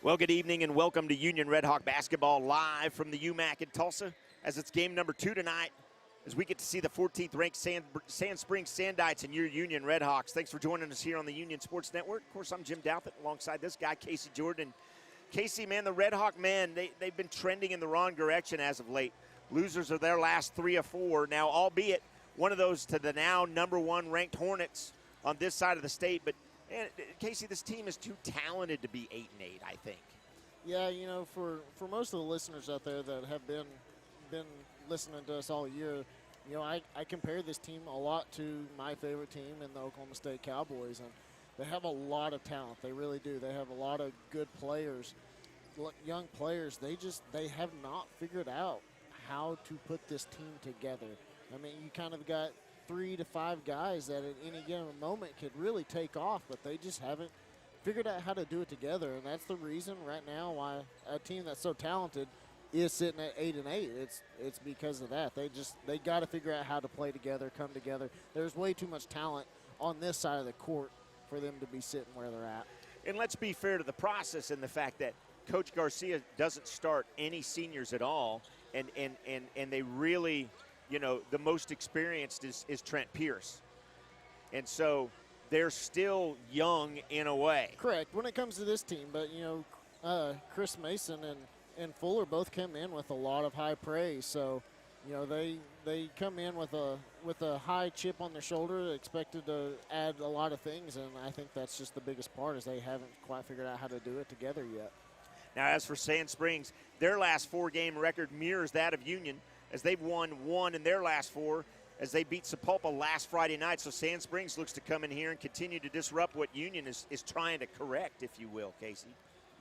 Well, good evening and welcome to Union Red Hawk basketball live from the UMAC in Tulsa as it's game number 2 tonight as we get to see the 14th ranked Sand Springs Sandites and your Union Red Hawks. Thanks for joining us here on the Union Sports Network. Of course, I'm Jim Douthit alongside this guy, Casey Jordan. Casey, man, the Red Hawk men, they've been trending in the wrong direction as of late. Losers of their last 3 of 4. Now, albeit one of those to the now number 1 ranked Hornets on this side of the state, but and Casey, this team is too talented to be 8-8, I think. Yeah, you know, for most of the listeners out there that have been listening to us all year, you know, I compare this team a lot to my favorite team in the Oklahoma State Cowboys, and they have a lot of talent. They really do. They have a lot of good players, young players. They have not figured out how to put this team together. I mean, you kind of got 3 to 5 guys that at any given moment could really take off, but they just haven't figured out how to do it together. And that's the reason right now why a team that's so talented is sitting at 8-8. It's because of that. They got to figure out how to play together, come together. There's way too much talent on this side of the court for them to be sitting where they're at. And let's be fair to the process and the fact that Coach Garcia doesn't start any seniors at all, and they really, you know, the most experienced is Trent Pierce. And so they're still young in a way. Correct, when it comes to this team. But, you know, Chris Mason and Fuller both come in with a lot of high praise. So, you know, they come in with a high chip on their shoulder, expected to add a lot of things. And I think that's just the biggest part is they haven't quite figured out how to do it together yet. Now, as for Sand Springs, their last 4-game record mirrors that of Union, as they've won 1 in their last 4 as they beat Sapulpa last Friday night. So Sand Springs looks to come in here and continue to disrupt what Union is trying to correct, if you will, Casey.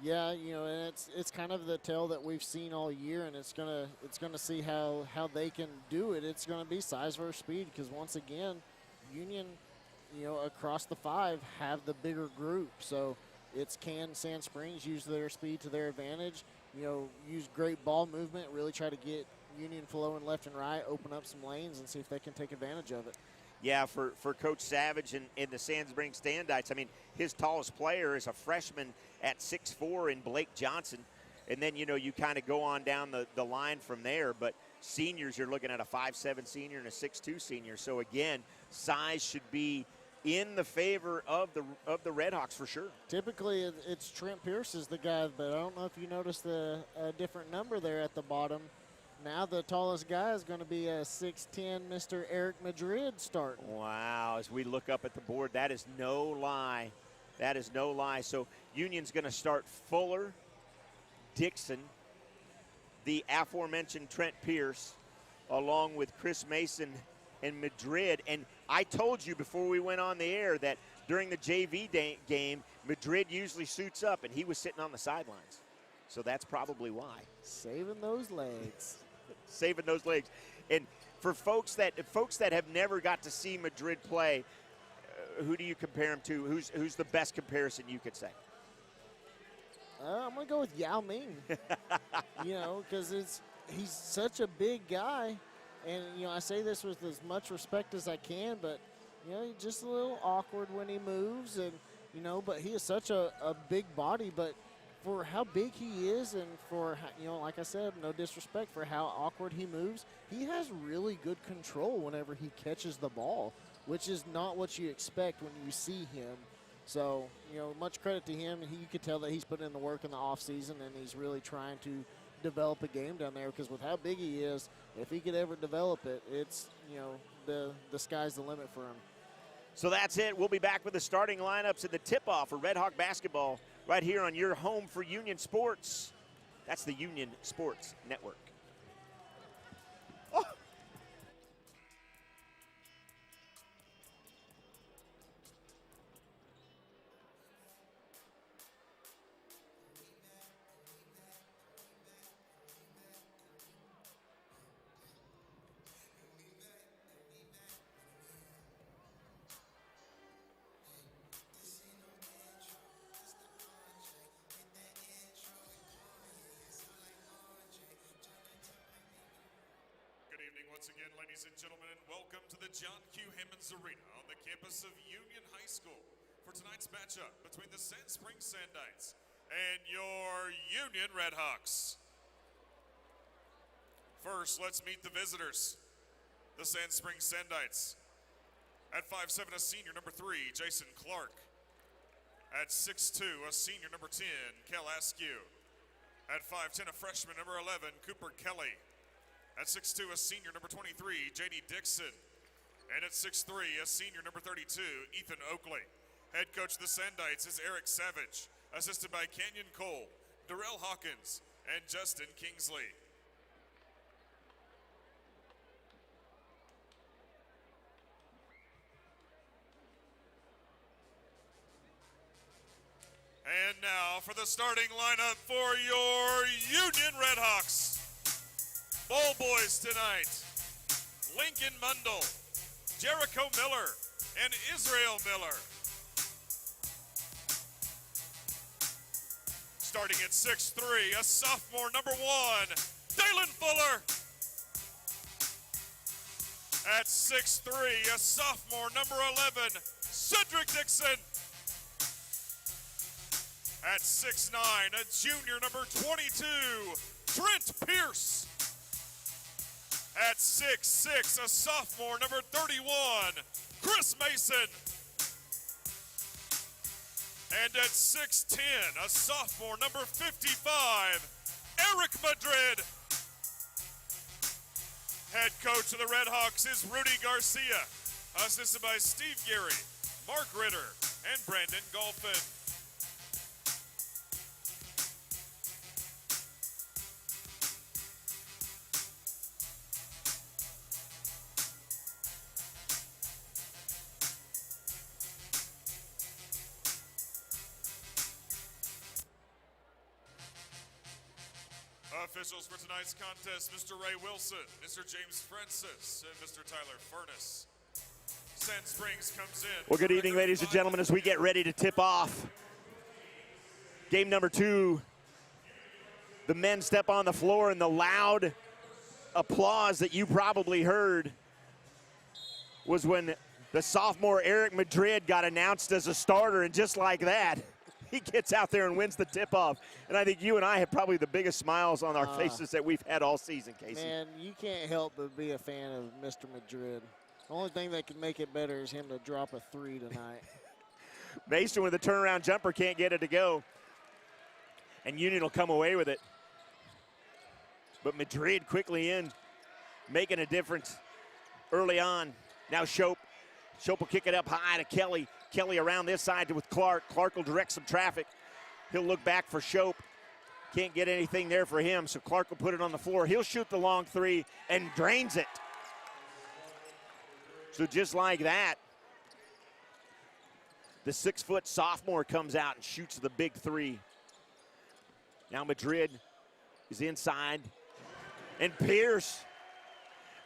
Yeah, you know, and it's kind of the tale that we've seen all year, and it's gonna see how they can do it. It's gonna be size versus speed, because once again, Union, you know, across the 5 have the bigger group. So can Sand Springs use their speed to their advantage? You know, use great ball movement, really try to get Union flowing left and right, open up some lanes, and see if they can take advantage of it. Yeah, for Coach Savage and the Sand Springs Sandites, I mean, his tallest player is a freshman at 6'4" in Blake Johnson. And then, you know, you kind of go on down the line from there. But seniors, you're looking at a 5'7" senior and a 6'2" senior. So, again, size should be in the favor of the Red Hawks for sure. Typically, it's Trent Pierce is the guy, but I don't know if you noticed the different number there at the bottom. Now the tallest guy is going to be a 6'10", Mr. Eric Madrid starting. Wow, as we look up at the board, that is no lie. That is no lie. So Union's going to start Fuller, Dixon, the aforementioned Trent Pierce, along with Chris Mason and Madrid. And I told you before we went on the air that during the JV game, Madrid usually suits up, and he was sitting on the sidelines. So that's probably why. Saving those legs. Saving those legs. And for folks that have never got to see Madrid play, who do you compare him to? Who's the best comparison you could say? I'm going to go with Yao Ming. You know, because he's such a big guy. And, you know, I say this with as much respect as I can, but, you know, he's just a little awkward when he moves. And, you know, but he is such a big body. But for how big he is and for, you know, like I said, no disrespect, for how awkward he moves, he has really good control whenever he catches the ball, which is not what you expect when you see him. So, you know, much credit to him. You could tell that he's putting in the work in the offseason, and he's really trying to develop a game down there, because with how big he is, if he could ever develop it, it's, you know, the sky's the limit for him. So that's it. We'll be back with the starting lineups and the tip-off for Red Hawk basketball right here on your home for Union Sports. That's the Union Sports Network. Oh. Once again, ladies and gentlemen, and welcome to the John Q. Hammonds Arena on the campus of Union High School for tonight's matchup between the Sand Springs Sandites and your Union Redhawks. First, let's meet the visitors, the Sand Springs Sandites. At 5'7", a senior, number 3, Jason Clark. At 6'2", a senior, number 10, Kel Askew. At 5'10", a freshman, number 11, Cooper Kelly. At 6'2", a senior, number 23, J.D. Dixon. And at 6'3", a senior, number 32, Ethan Oakley. Head coach of the Sandites is Eric Savage, assisted by Canyon Cole, Darrell Hawkins, and Justin Kingsley. And now for the starting lineup for your Union Redhawks. Ball boys tonight, Lincoln Mundell, Jericho Miller, and Israel Miller. Starting at 6'3", a sophomore, number 1, Dalen Fuller. At 6'3", a sophomore, number 11, Cedric Dixon. At 6'9", a junior, number 22, Trent Pierce. At 6'6", a sophomore, number 31, Chris Mason. And at 6'10", a sophomore, number 55, Eric Madrid. Head coach of the Redhawks is Rudy Garcia, assisted by Steve Geary, Mark Ritter, and Brandon Golphin. Officials for tonight's contest, Mr. Ray Wilson, Mr. James Francis, and Mr. Tyler Furness. Sand Springs comes in. Well, good evening, ladies and gentlemen, as we get ready to tip off game number 2. The men step on the floor, and the loud applause that you probably heard was when the sophomore Eric Madrid got announced as a starter, and just like that, he gets out there and wins the tip-off. And I think you and I have probably the biggest smiles on our faces that we've had all season, Casey. Man, you can't help but be a fan of Mr. Madrid. The only thing that can make it better is him to drop a 3 tonight. Mason with a turnaround jumper can't get it to go. And Union will come away with it. But Madrid quickly in, making a difference early on. Now Shope. Shope will kick it up high to Kelly. Kelly around this side with Clark. Clark will direct some traffic. He'll look back for Shope. Can't get anything there for him, so Clark will put it on the floor. He'll shoot the long 3 and drains it. So just like that, the 6-foot sophomore comes out and shoots the big 3. Now Madrid is inside. And Pierce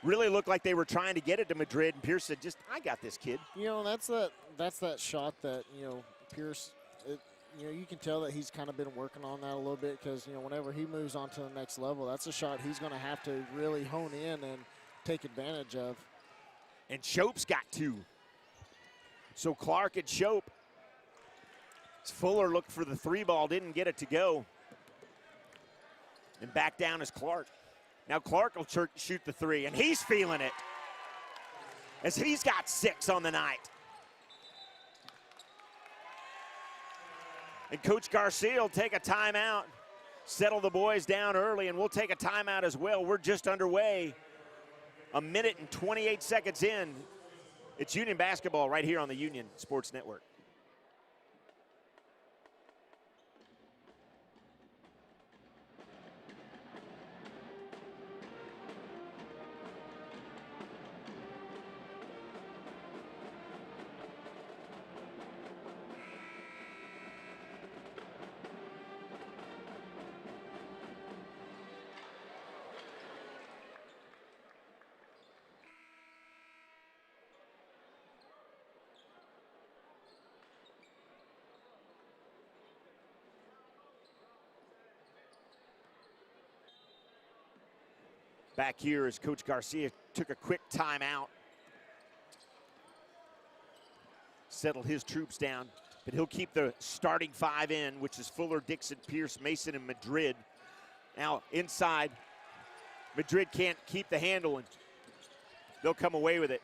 really looked like they were trying to get it to Madrid, and Pierce said, just, I got this, kid. You know, that's that shot that, you know, Pierce, you know, you can tell that he's kind of been working on that a little bit because, you know, whenever he moves on to the next level, that's a shot he's going to have to really hone in and take advantage of. And Shope's got 2. So Clark and Shope. Fuller looked for the 3 ball, didn't get it to go. And back down is Clark. Now Clark will shoot the 3, and he's feeling it, as he's got 6 on the night. And Coach Garcia will take a timeout, settle the boys down early, and we'll take a timeout as well. We're just underway, 1 minute and 28 seconds in. It's Union basketball right here on the Union Sports Network. Back here as Coach Garcia took a quick timeout. Settled his troops down. But he'll keep the starting 5 in, which is Fuller, Dixon, Pierce, Mason, and Madrid. Now inside, Madrid can't keep the handle, and they'll come away with it.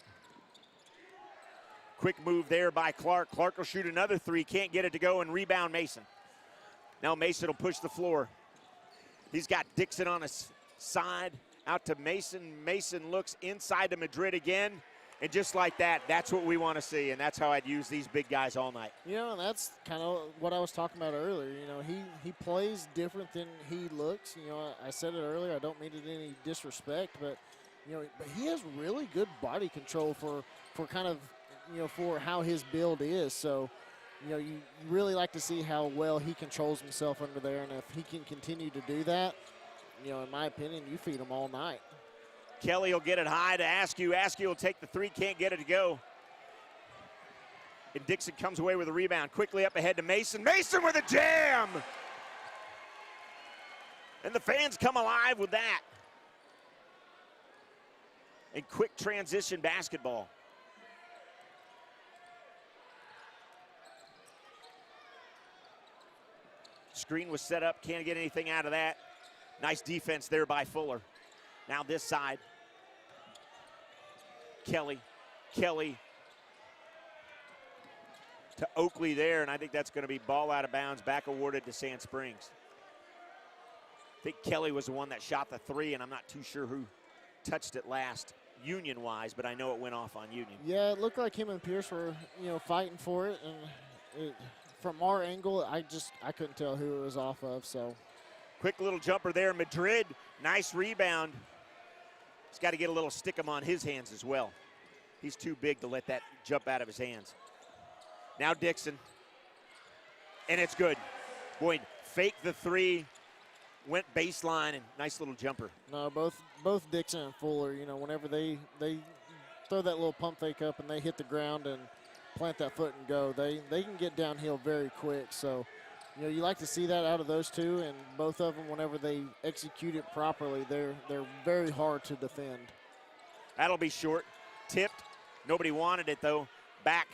Quick move there by Clark. Clark will shoot another 3, can't get it to go, and rebound Mason. Now Mason will push the floor. He's got Dixon on his side, out to Mason. Mason looks inside to Madrid again. And just like that, that's what we want to see, and that's how I'd use these big guys all night. You know, and that's kind of what I was talking about earlier. You know, he plays different than he looks. You know, I said it earlier. I don't mean it in any disrespect, but he has really good body control for kind of, for how his build is. So, you really like to see how well he controls himself under there, and if he can continue to do that, in my opinion, you feed him all night. Kelly will get it high to Askew. Askew will take the 3, can't get it to go. And Dixon comes away with a rebound. Quickly up ahead to Mason. Mason with a jam! And the fans come alive with that. And quick transition basketball. Screen was set up, can't get anything out of that. Nice defense there by Fuller. Now this side, Kelly to Oakley there, and I think that's going to be ball out of bounds, back awarded to Sand Springs. I think Kelly was the one that shot the 3, and I'm not too sure who touched it last Union-wise, but I know it went off on Union. Yeah, it looked like him and Pierce were, fighting for it, and from our angle, I couldn't tell who it was off of, so. Quick little jumper there, Madrid, nice rebound. He's got to get a little stick 'em on his hands as well. He's too big to let that jump out of his hands. Now Dixon, and it's good. Boyd faked the 3, went baseline, and nice little jumper. No, both Dixon and Fuller, whenever they throw that little pump fake up and they hit the ground and plant that foot and go, they can get downhill very quick. So, you like to see that out of those two, and both of them, whenever they execute it properly, they're very hard to defend. That'll be short. Tipped. Nobody wanted it, though. Back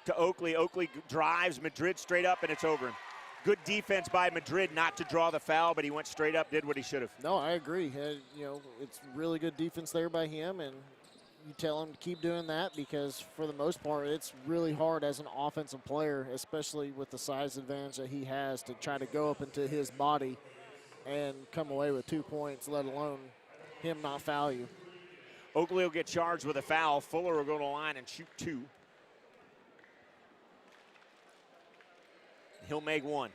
to Oakley. Oakley drives Madrid straight up, and it's over. Good defense by Madrid not to draw the foul, but he went straight up, did what he should have. No, I agree. It's really good defense there by him, and you tell him to keep doing that because for the most part, it's really hard as an offensive player, especially with the size advantage that he has, to try to go up into his body and come away with 2 points, let alone him not foul you. Oakley will get charged with a foul. Fuller will go to the line and shoot 2. He'll make 1.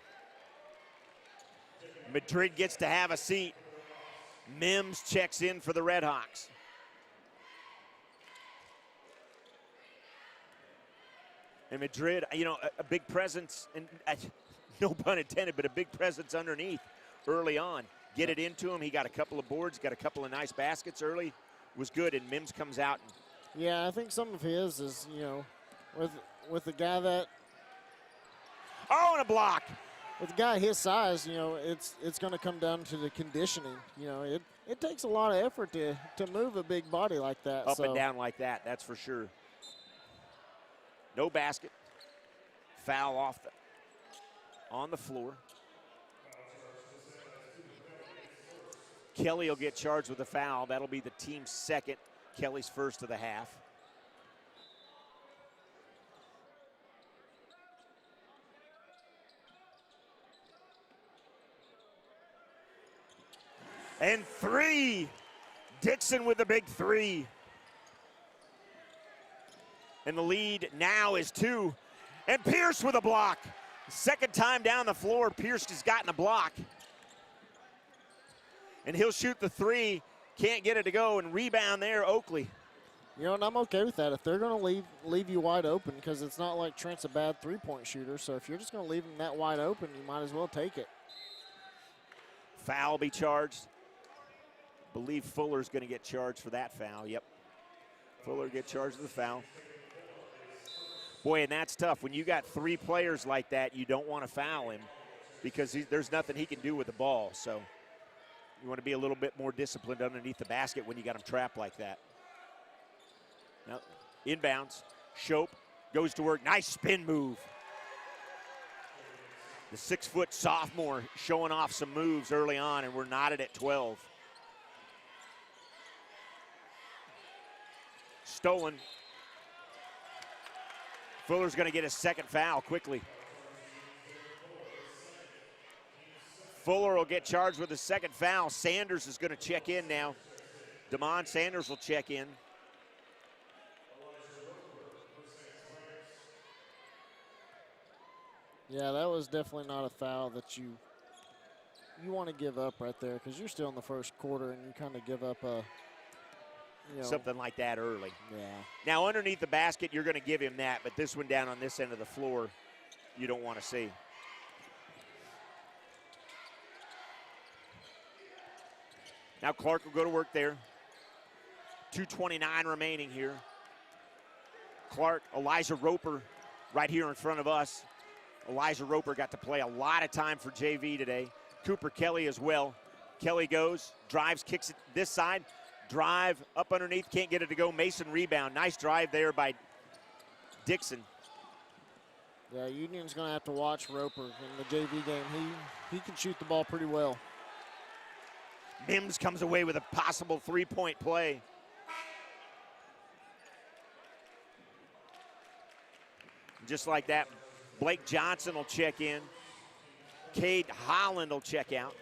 Madrid gets to have a seat. Mims checks in for the Red Hawks. And Madrid, a big presence, and no pun intended, but a big presence underneath early on. Get it into him. He got a couple of boards, got a couple of nice baskets early. Was good, and Mims comes out. Yeah, I think some of his is, with the guy that. Oh, and a block. With a guy his size, it's going to come down to the conditioning. It takes a lot of effort to move a big body like that. Up and down like that, that's for sure. No basket. Foul on the floor. Kelly will get charged with a foul. That'll be the team's second. Kelly's first of the half. And 3. Dixon with the big 3. And the lead now is 2. And Pierce with a block. Second time down the floor, Pierce has gotten a block. And he'll shoot the 3. Can't get it to go, and rebound there, Oakley. And I'm okay with that. If they're going to leave you wide open, because it's not like Trent's a bad three-point shooter, so if you're just going to leave him that wide open, you might as well take it. Foul be charged. Believe Fuller's going to get charged for that foul. Yep. Fuller get charged with the foul. Boy, and that's tough. When you got 3 players like that, you don't want to foul him because there's nothing he can do with the ball. So you want to be a little bit more disciplined underneath the basket when you got him trapped like that. Now, inbounds. Shope goes to work. Nice spin move. The 6-foot sophomore showing off some moves early on, and we're knotted at 12. Stolen. Fuller's going to get a second foul quickly. Fuller will get charged with a second foul. Sanders is going to check in now. Damon Sanders will check in. Yeah, that was definitely not a foul that you want to give up right there, because you're still in the first quarter and you kind of give up a, something like that early. Yeah. Now, underneath the basket, you're going to give him that, but this one down on this end of the floor, you don't want to see. Now Clark will go to work there. 2:29 remaining here. Clark, Elijah Roper right here in front of us. Elijah Roper got to play a lot of time for JV today. Cooper Kelly as well. Kelly goes, drives, kicks it this side. Drive up underneath, can't get it to go. Mason rebound. Nice drive there by Dixon. Yeah, Union's going to have to watch Roper in the JV game. He can shoot the ball pretty well. Mims comes away with a possible three-point play. Just like that, Blake Johnson will check in. Cade Holland will check out.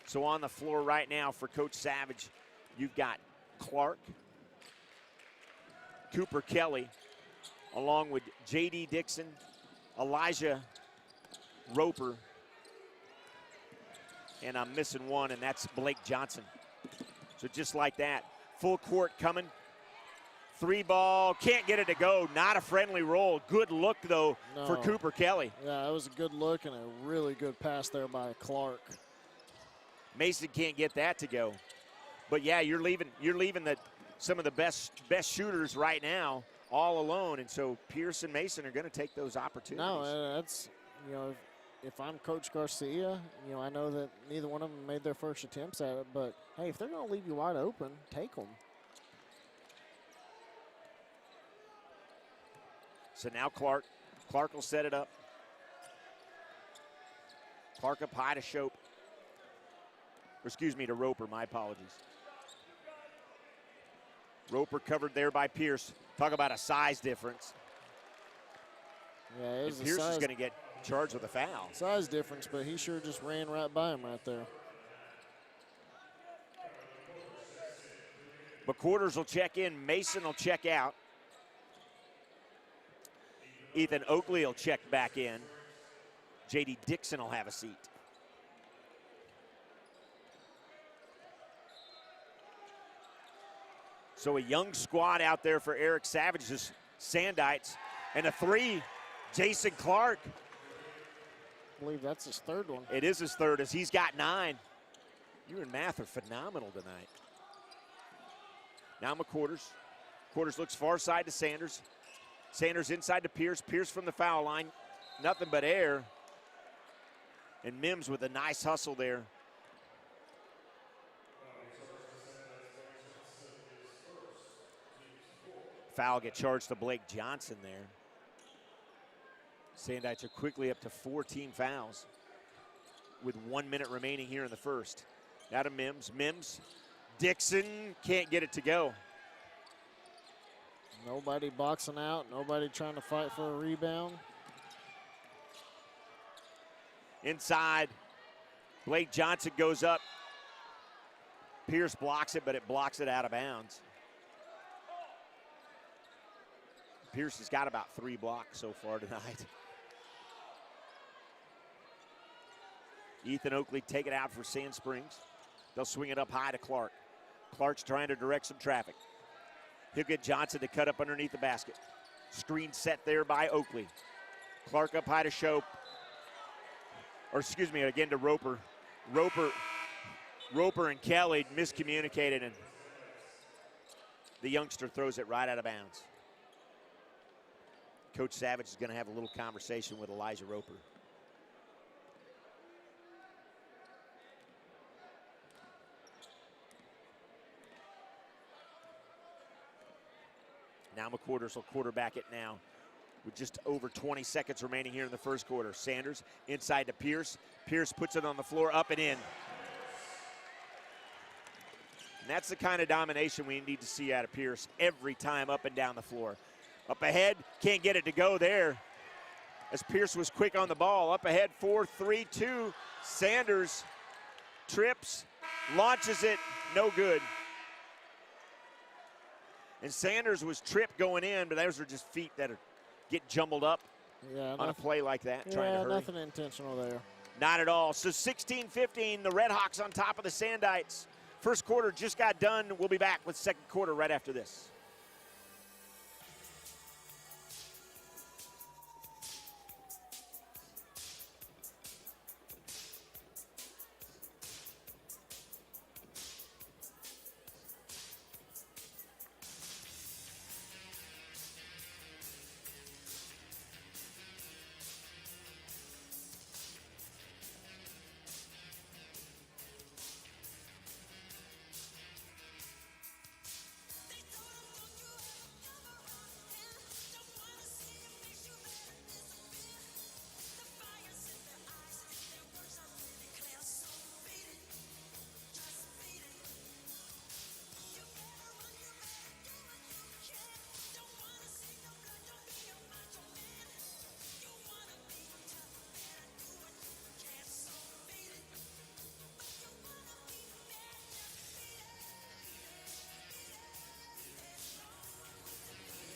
So on the floor right now for Coach Savage, you've got Clark, Cooper Kelly, along with J.D. Dixon, Elijah Roper, and I'm missing one, and that's Blake Johnson. So just like that, full court coming. Three ball, can't get it to go. Not a friendly roll. Good look, though, for Cooper Kelly. Yeah, that was a good look and a really good pass there by Clark. Mason can't get that to go. But, yeah, you're leaving some of the best shooters right now all alone, and so Pierce and Mason are going to take those opportunities. No, that's, if I'm Coach Garcia, I know that neither one of them made their first attempts at it, but, hey, if they're going to leave you wide open, take them. So now Clark will set it up. Clark up high to Shope. To Roper, my apologies. Roper covered there by Pierce. Talk about a size difference. Yeah, Pierce is going to get charged with a foul. Size difference, but he sure just ran right by him right there. McQuarters will check in. Mason will check out. Ethan Oakley will check back in. J.D. Dixon will have a seat. So a young squad out there for Eric Savage's Sandites. And a three, Jason Clark. I believe that's his third one. It is his third, as he's got 9. You and math are phenomenal tonight. Now McQuarters. McQuarters looks far side to Sanders. Sanders inside to Pierce. Pierce from the foul line. Nothing but air. And Mims with a nice hustle there. Foul get charged to Blake Johnson there. Sandites are quickly up to 4 team fouls with 1 minute remaining here in the first. Now to Mims. Mims. Dixon can't get it to go. Nobody boxing out. Nobody trying to fight for a rebound. Inside. Blake Johnson goes up. Pierce blocks it, but it blocks it out of bounds. Pierce has got about 3 blocks so far tonight. Ethan Oakley take it out for Sand Springs. They'll swing it up high to Clark. Clark's trying to direct some traffic. He'll get Johnson to cut up underneath the basket. Screen set there by Oakley. Clark up high to Shope. Again to Roper. Roper and Kelly miscommunicated, and the youngster throws it right out of bounds. Coach Savage is going to have a little conversation with Elijah Roper. Now McQuarters will quarterback it now with just over 20 seconds remaining here in the first quarter. Sanders inside to Pierce. Pierce puts it on the floor, up and in. And that's the kind of domination we need to see out of Pierce every time, up and down the floor. Up ahead, can't get it to go there, as Pierce was quick on the ball. Up ahead, 4-3-2. Sanders trips, launches it, no good. And Sanders was tripped going in, but those are just feet that get jumbled up on a play like that, trying to hurry. Nothing intentional there. Not at all. So 16-15, the Red Hawks on top of the Sandites. First quarter just got done. We'll be back with second quarter right after this.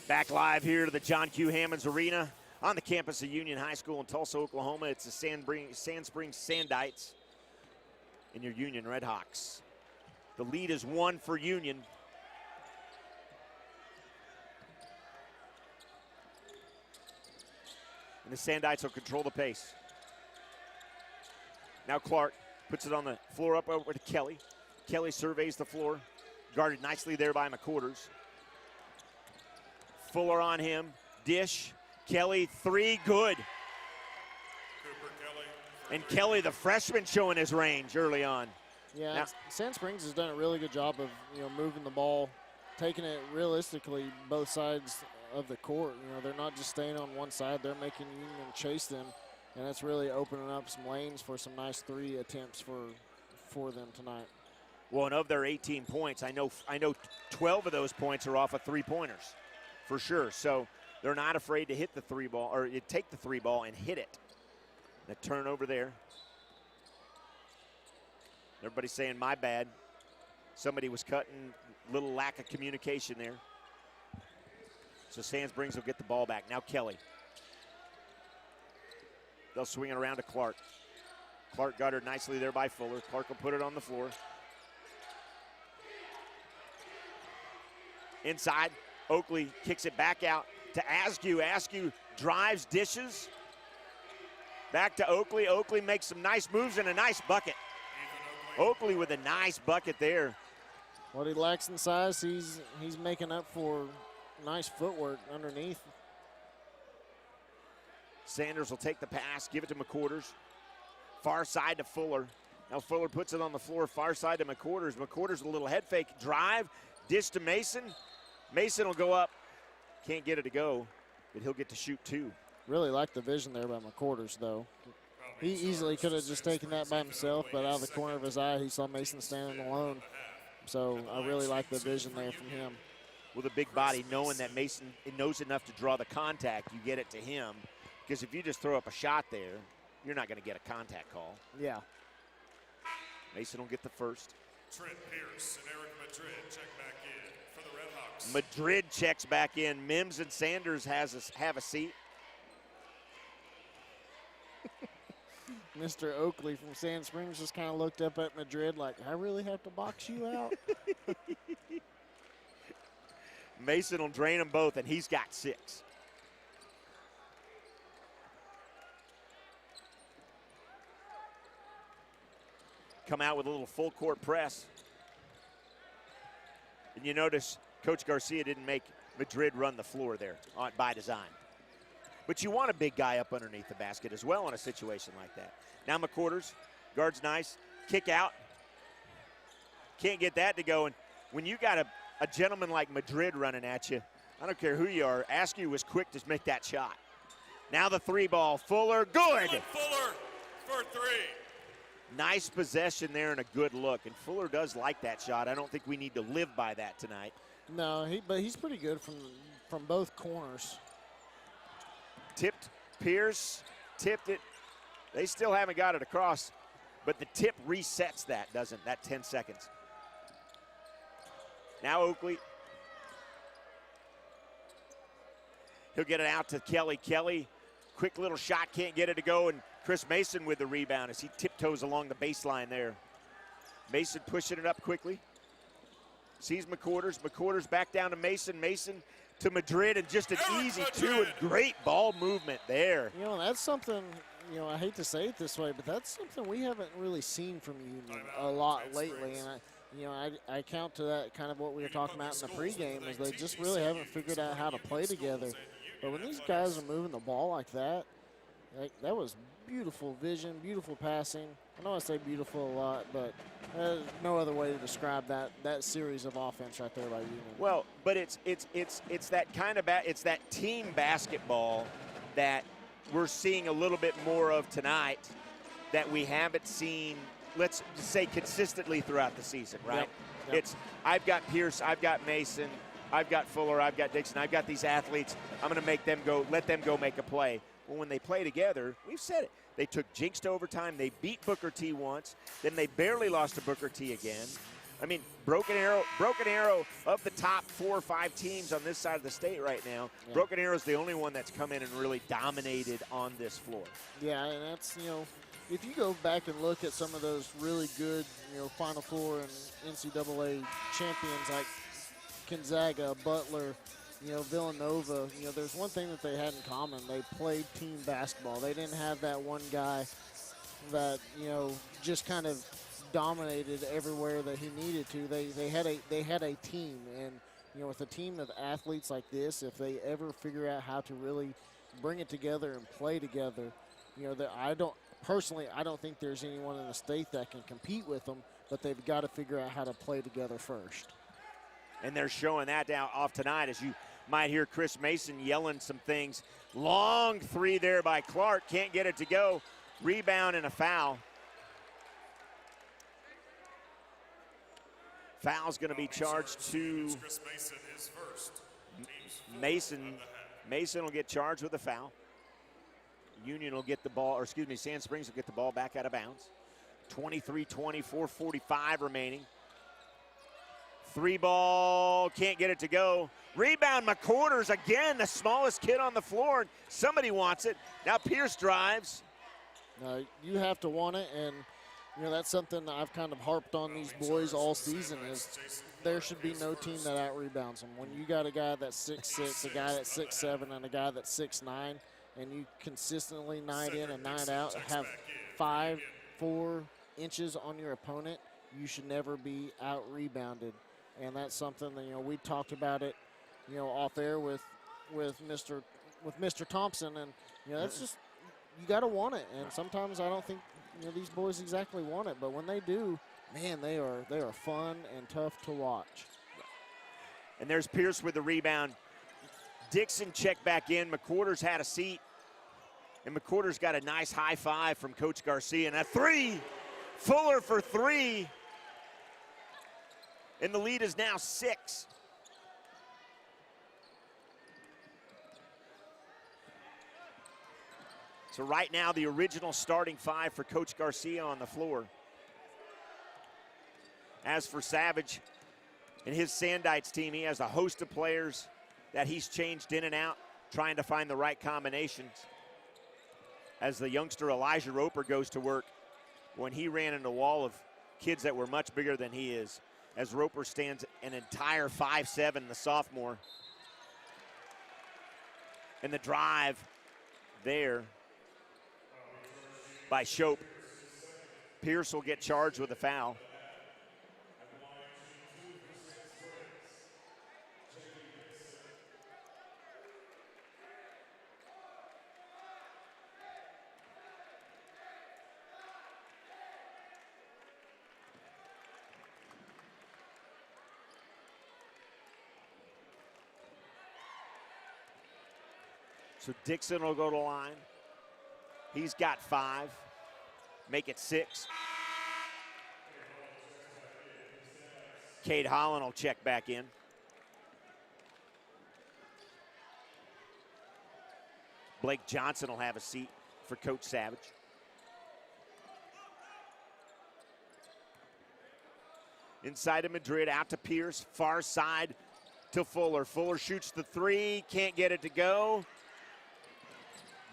Back live here to the John Q. Hammonds Arena on the campus of Union High School in Tulsa, Oklahoma. It's the Sand Springs Sandites and your Union Red Hawks. The lead is 1 for Union. And the Sandites will control the pace. Now Clark puts it on the floor up over to Kelly. Kelly surveys the floor, guarded nicely there by McQuarters. Fuller on him, dish, Kelly, 3, good. Cooper Kelly. And Kelly, the freshman, showing his range early on. Yeah, now, Sand Springs has done a really good job of moving the ball, taking it realistically both sides of the court. They're not just staying on one side; they're making Union chase them, and that's really opening up some lanes for some nice 3 attempts for them tonight. Well, and of their 18 points, I know 12 of those points are off of 3-pointers. For sure. So they're not afraid to hit the 3 ball, or take the 3 ball and hit it. The turnover there. Everybody's saying, my bad. Somebody was cutting, little lack of communication there. So Sand Springs will get the ball back. Now Kelly. They'll swing it around to Clark. Clark got her nicely there by Fuller. Clark will put it on the floor. Inside. Oakley kicks it back out to Askew. Askew drives, dishes. Back to Oakley. Oakley makes some nice moves and a nice bucket. Oakley with a nice bucket there. What he lacks in size, he's making up for nice footwork underneath. Sanders will take the pass, give it to McQuarters. Far side to Fuller. Now Fuller puts it on the floor, far side to McQuarters. McQuarters a little head fake, drive, dish to Mason. Mason will go up. Can't get it to go, but he'll get to shoot 2. Really like the vision there by McQuarters, though. He easily could have just taken that by himself, but out of the corner of his eye, he saw Mason standing alone. So I really like the vision there from him. With a big body, knowing that Mason knows enough to draw the contact, you get it to him. Because if you just throw up a shot there, you're not going to get a contact call. Yeah. Mason will get the first. Trent Pierce and Eric Madrid check back in for the Red Hawks. Madrid checks back in. Mims and Sanders have a seat. Mr. Oakley from Sand Springs just kind of looked up at Madrid like, I really have to box you out? Mason will drain them both, and he's got 6. Come out with a little full court press. And you notice Coach Garcia didn't make Madrid run the floor there by design. But you want a big guy up underneath the basket as well in a situation like that. Now McQuarters, guard's nice, kick out. Can't get that to go. And when you got a gentleman like Madrid running at you, I don't care who you are. Askew was quick to make that shot. Now the 3 ball. Fuller, good. Fuller for 3. Nice possession there and a good look. And Fuller does like that shot. I don't think we need to live by that tonight. No, but he's pretty good from both corners. Tipped, Pierce tipped it. They still haven't got it across, but the tip resets that, doesn't that 10 seconds. Now Oakley. He'll get it out to Kelly. Kelly, quick little shot, can't get it to go, and Chris Mason with the rebound as he tiptoes along the baseline there. Mason pushing it up quickly. Sees McQuarters. McQuarters back down to Mason. Mason to Madrid, and just an easy 2 and great ball movement there. You know, that's something, you know, I hate to say it this way, but that's something we haven't really seen from Union a lot lately. And I count to that kind of what we were talking about in the pregame is they just really haven't figured out how to play together. But when these guys are moving the ball like that was beautiful vision, beautiful passing. I know I say beautiful a lot, but there's no other way to describe that series of offense right there by Union. Well, but it's that kind of it's that team basketball that we're seeing a little bit more of tonight that we haven't seen, let's say, consistently throughout the season, right? Yep. It's I've got Pierce, I've got Mason, I've got Fuller, I've got Dixon, I've got these athletes. I'm going to make them go, let them go make a play. Well, when they play together, we've said it. They took Jinx to overtime. They beat Booker T once. Then they barely lost to Booker T again. I mean, Broken Arrow of the top 4 or 5 teams on this side of the state right now. Yeah. Broken Arrow's the only one that's come in and really dominated on this floor. Yeah, and that's, you know, if you go back and look at some of those really good, you know, Final Four and NCAA champions like Gonzaga, Butler, you know, Villanova, you know, there's one thing that they had in common. They played team basketball. They didn't have that one guy that, you know, just kind of dominated everywhere that he needed to. They had a team, and, you know, with a team of athletes like this, if they ever figure out how to really bring it together and play together, you know, I don't think there's anyone in the state that can compete with them, but they've got to figure out how to play together first. And they're showing that down off tonight, as you might hear Chris Mason yelling some things. Long 3 there by Clark. Can't get it to go. Rebound and a foul. Foul's going to be charged to Mason. Mason will get charged with a foul. Union will get the ball, or excuse me, Sand Springs will get the ball back out of bounds. 23-20, 4:45 remaining. 3 ball, can't get it to go. Rebound, McQuarters again, the smallest kid on the floor, and somebody wants it. Now Pierce drives. You have to want it, and you know that's something I've kind of harped on these boys all season is there should be no team that out-rebounds them. When you got a guy that's 6'6", a guy that's 6'7", and a guy that's 6'9", and you consistently night in and night out have 5-4 inches on your opponent, you should never be out-rebounded. And that's something that, you know, we talked about it, you know, off air with Mr. Thompson, and you know that's just you got to want it. And sometimes I don't think, you know, these boys exactly want it, but when they do, man, they are fun and tough to watch. And there's Pierce with the rebound. Dixon checked back in. McQuarters had a seat, and McQuarters got a nice high five from Coach Garcia, and a 3. Fuller for 3. And the lead is now 6. So right now, the original starting 5 for Coach Garcia on the floor. As for Savage and his Sandites team, he has a host of players that he's changed in and out, trying to find the right combinations. As the youngster Elijah Roper goes to work when he ran into a wall of kids that were much bigger than he is, as Roper stands an entire 5'7", the sophomore. And the drive there by Shope. Pierce will get charged with a foul. So Dixon will go to line. He's got 5. Make it 6. Cade Holland will check back in. Blake Johnson will have a seat for Coach Savage. Inside of Madrid, out to Pierce, far side to Fuller. Fuller shoots the 3, can't get it to go.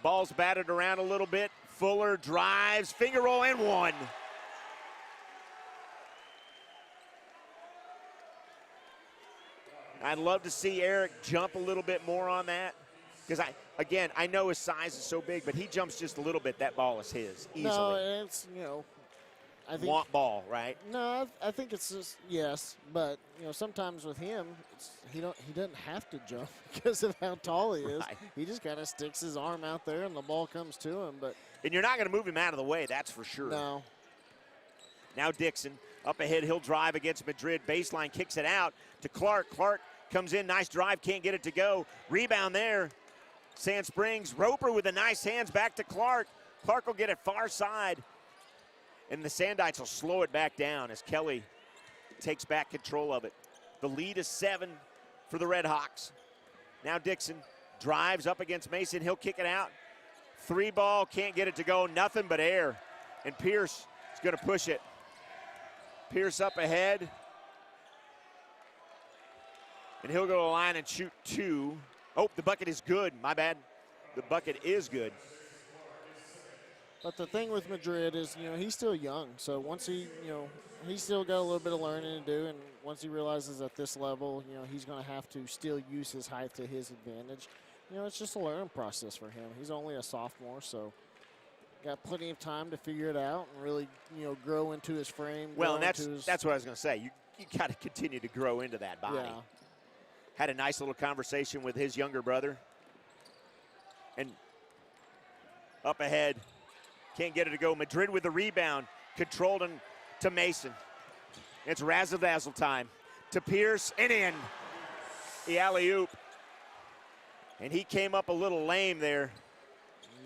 Ball's batted around a little bit. Fuller drives, finger roll, and 1. I'd love to see Eric jump a little bit more on that. Because I know his size is so big, but he jumps just a little bit. That ball is his easily. No, it's, I think. Want ball, right? No, I think it's just, yes. But, sometimes with him, he doesn't have to jump because of how tall he is. Right. He just kind of sticks his arm out there and the ball comes to him. And you're not going to move him out of the way, that's for sure. No. Now Dixon, up ahead, he'll drive against Madrid. Baseline, kicks it out to Clark. Clark comes in, nice drive, can't get it to go. Rebound there. Sand Springs, Roper with the nice hands back to Clark. Clark will get it far side. And the Sandites will slow it back down as Kelly takes back control of it. The lead is 7 for the Red Hawks. Now Dixon drives up against Mason. He'll kick it out. 3 ball, can't get it to go. Nothing but air. And Pierce is going to push it. Pierce up ahead. And he'll go to the line and shoot 2. Oh, the bucket is good. My bad. The bucket is good. But the thing with Madrid is, he's still young. So once he's still got a little bit of learning to do. And once he realizes at this level, he's going to have to still use his height to his advantage. It's just a learning process for him. He's only a sophomore, so got plenty of time to figure it out and really, grow into his frame. Well, and that's what I was going to say. You got to continue to grow into that body. Yeah. Had a nice little conversation with his younger brother. And up ahead, can't get it to go. Madrid with the rebound, controlled to Mason. It's razzle-dazzle time. To Pierce and in. The alley-oop. And he came up a little lame there.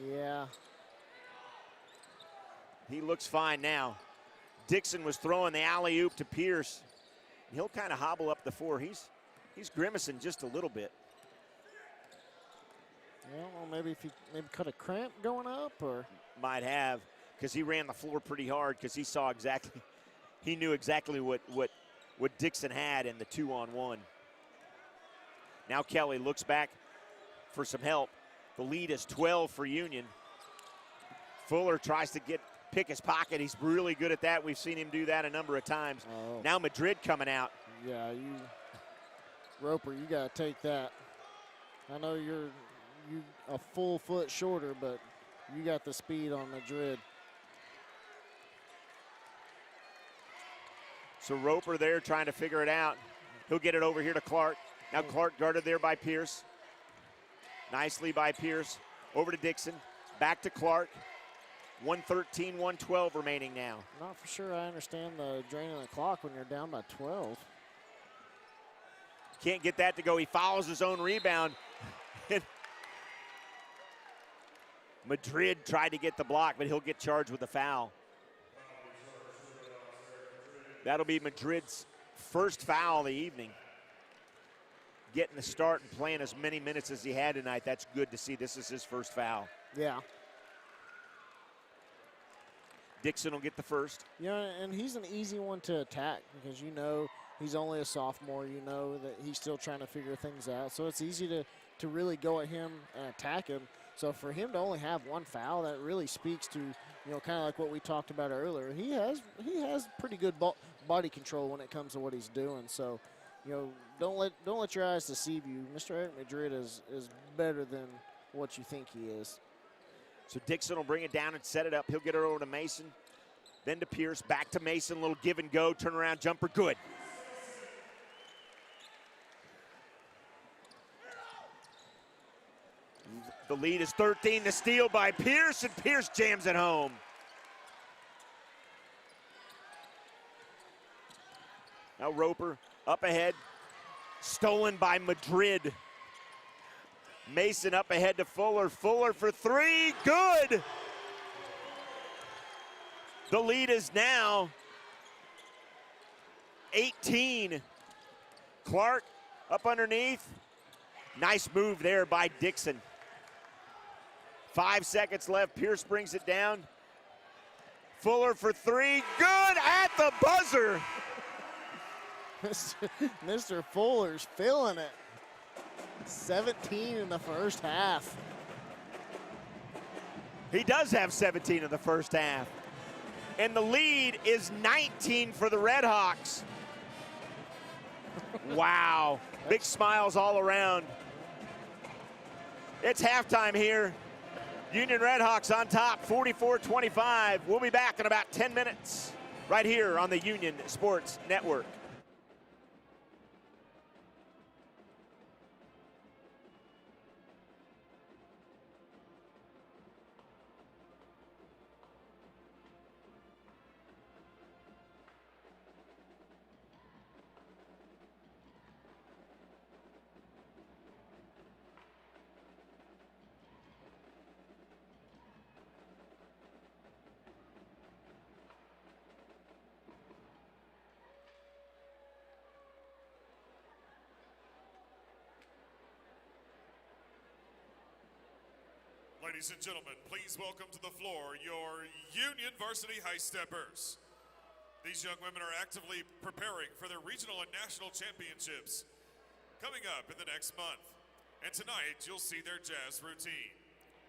Yeah. He looks fine now. Dixon was throwing the alley-oop to Pierce. He'll kind of hobble up the 4. He's grimacing just a little bit. Yeah, well, maybe if he cut a cramp going up, or might have, because he ran the floor pretty hard because he knew exactly what Dixon had in the 2-on-1. Now Kelly looks back for some help. The lead is 12 for Union. Fuller tries to pick his pocket. He's really good at that. We've seen him do that a number of times. Oh. Now Madrid coming out. Yeah, Roper, you got to take that. I know you're a full foot shorter, but you got the speed on Madrid. So Roper there trying to figure it out. He'll get it over here to Clark. Now Clark guarded there by Pierce. Nicely by Pierce. Over to Dixon. Back to Clark. 1:13, 1:12 remaining now. Not for sure I understand the draining the clock when you're down by 12. Can't get that to go. He follows his own rebound. Madrid tried to get the block, but he'll get charged with a foul. That'll be Madrid's first foul of the evening. Getting the start and playing as many minutes as he had tonight. That's good to see. This is his first foul. Yeah. Dixon will get the first. Yeah, and he's an easy one to attack because he's only a sophomore. You know that he's still trying to figure things out. So it's easy to really go at him and attack him. So for him to only have 1 foul, that really speaks to, kind of like what we talked about earlier. He has pretty good body control when it comes to what he's doing. So, don't let your eyes deceive you. Mr. Eric Madrid is better than what you think he is. So Dixon will bring it down and set it up. He'll get it over to Mason, then to Pierce, back to Mason, little give and go, turnaround jumper, good. The lead is 13, the steal by Pierce, and Pierce jams it home. Now Roper up ahead, stolen by Madrid. Mason up ahead to Fuller. Fuller for three, good. The lead is now 18. Clark up underneath. Nice move there by Dixon. 5 seconds left. Pierce brings it down. Fuller for three, good at the buzzer. Mr. Fuller's feeling it. 17 in the first half. He does have 17 in the first half. And the lead is 19 for the Red Hawks. Wow, big smiles all around. It's halftime here. Union Red Hawks on top, 44-25. We'll be back in about 10 minutes right here on the Union Sports Network. Ladies and gentlemen, please welcome to the floor your Union Varsity High Steppers. These young women are actively preparing for their regional and national championships coming up in the next month. And tonight, you'll see their jazz routine.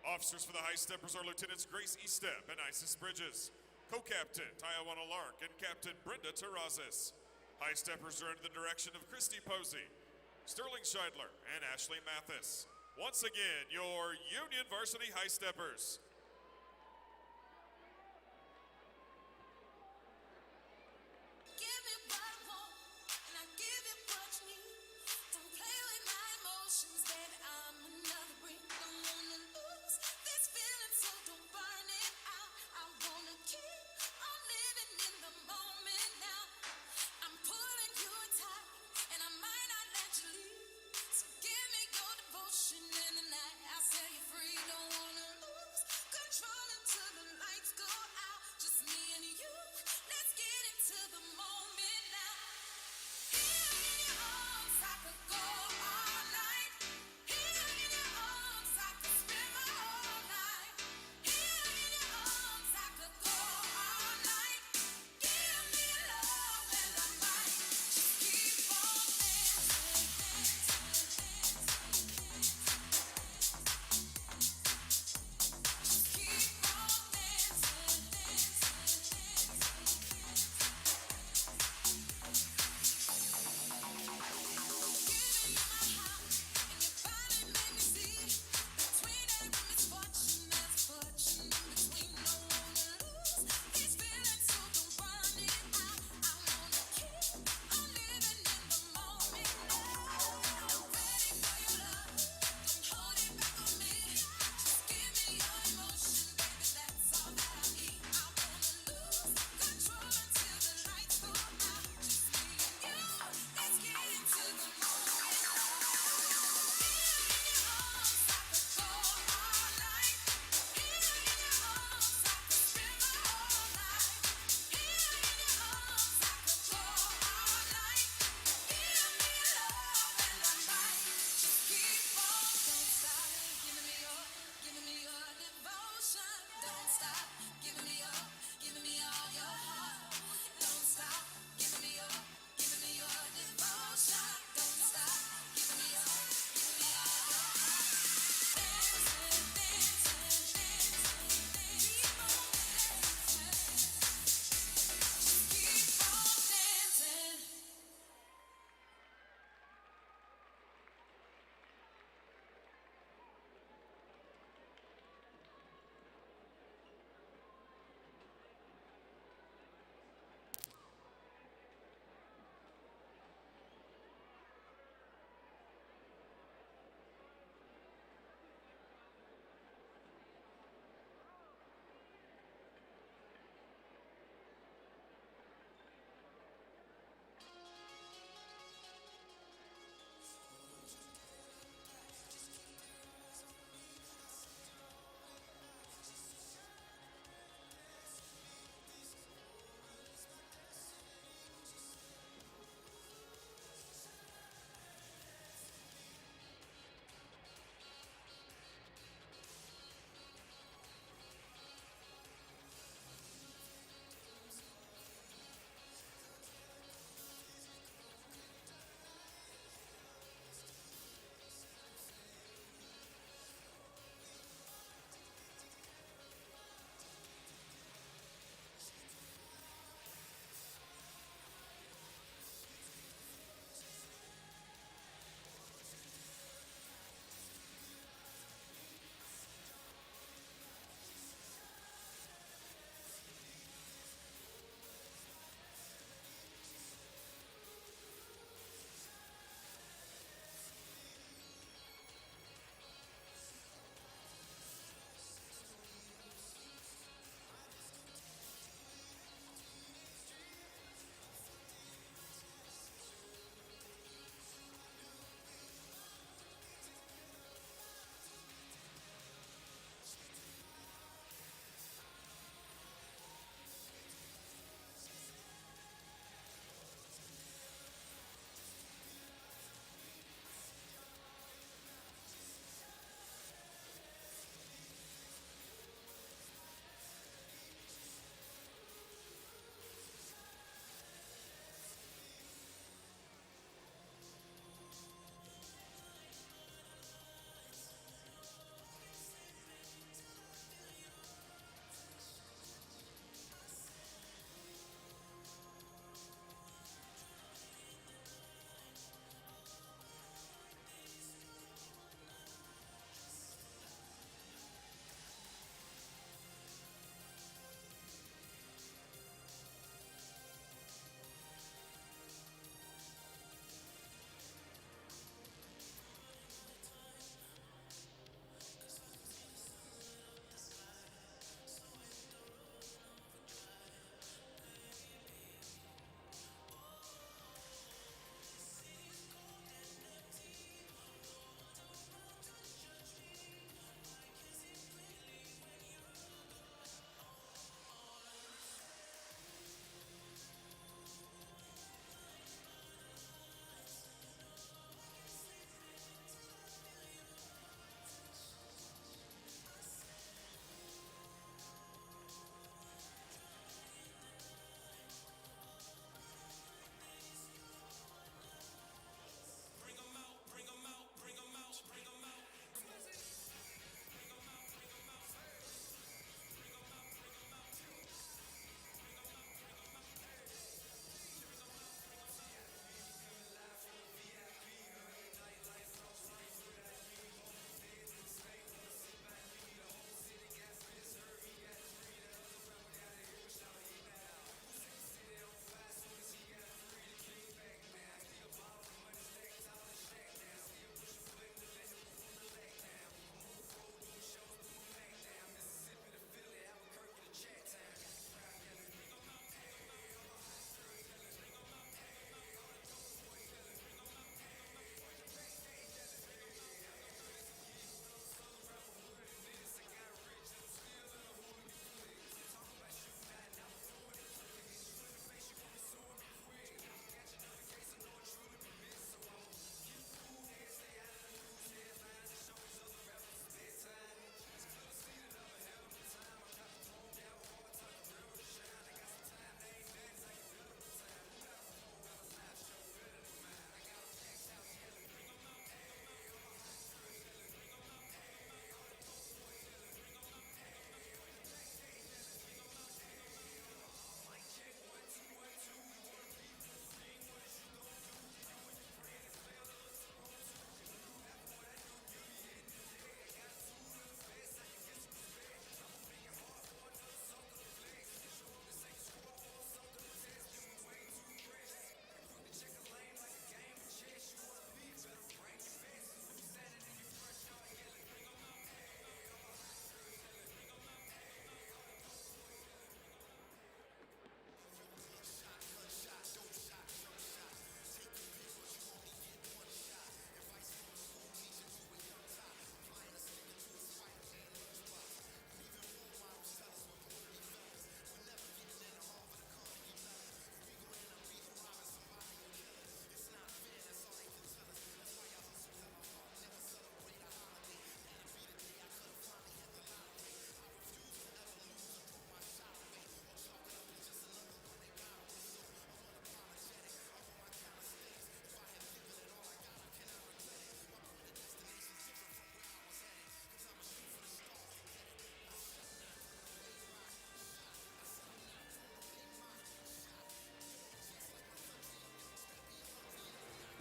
Officers for the High Steppers are Lieutenants Grace Estep and Isis Bridges, Co-Captain Taiwana Lark and Captain Brenda Terrazas. High Steppers are under the direction of Christy Posey, Sterling Scheidler, and Ashley Mathis. Once again, your Union Varsity High Steppers. Give me what I want, and I give you what you need. Don't play with my emotions, baby, I'm another breed. Don't wanna lose this feeling, so don't burn it out. I wanna keep on living in the moment now. I'm pulling you tight, and I might not let you leave. So give me your devotion in the night. I'll set you free, don't wanna lose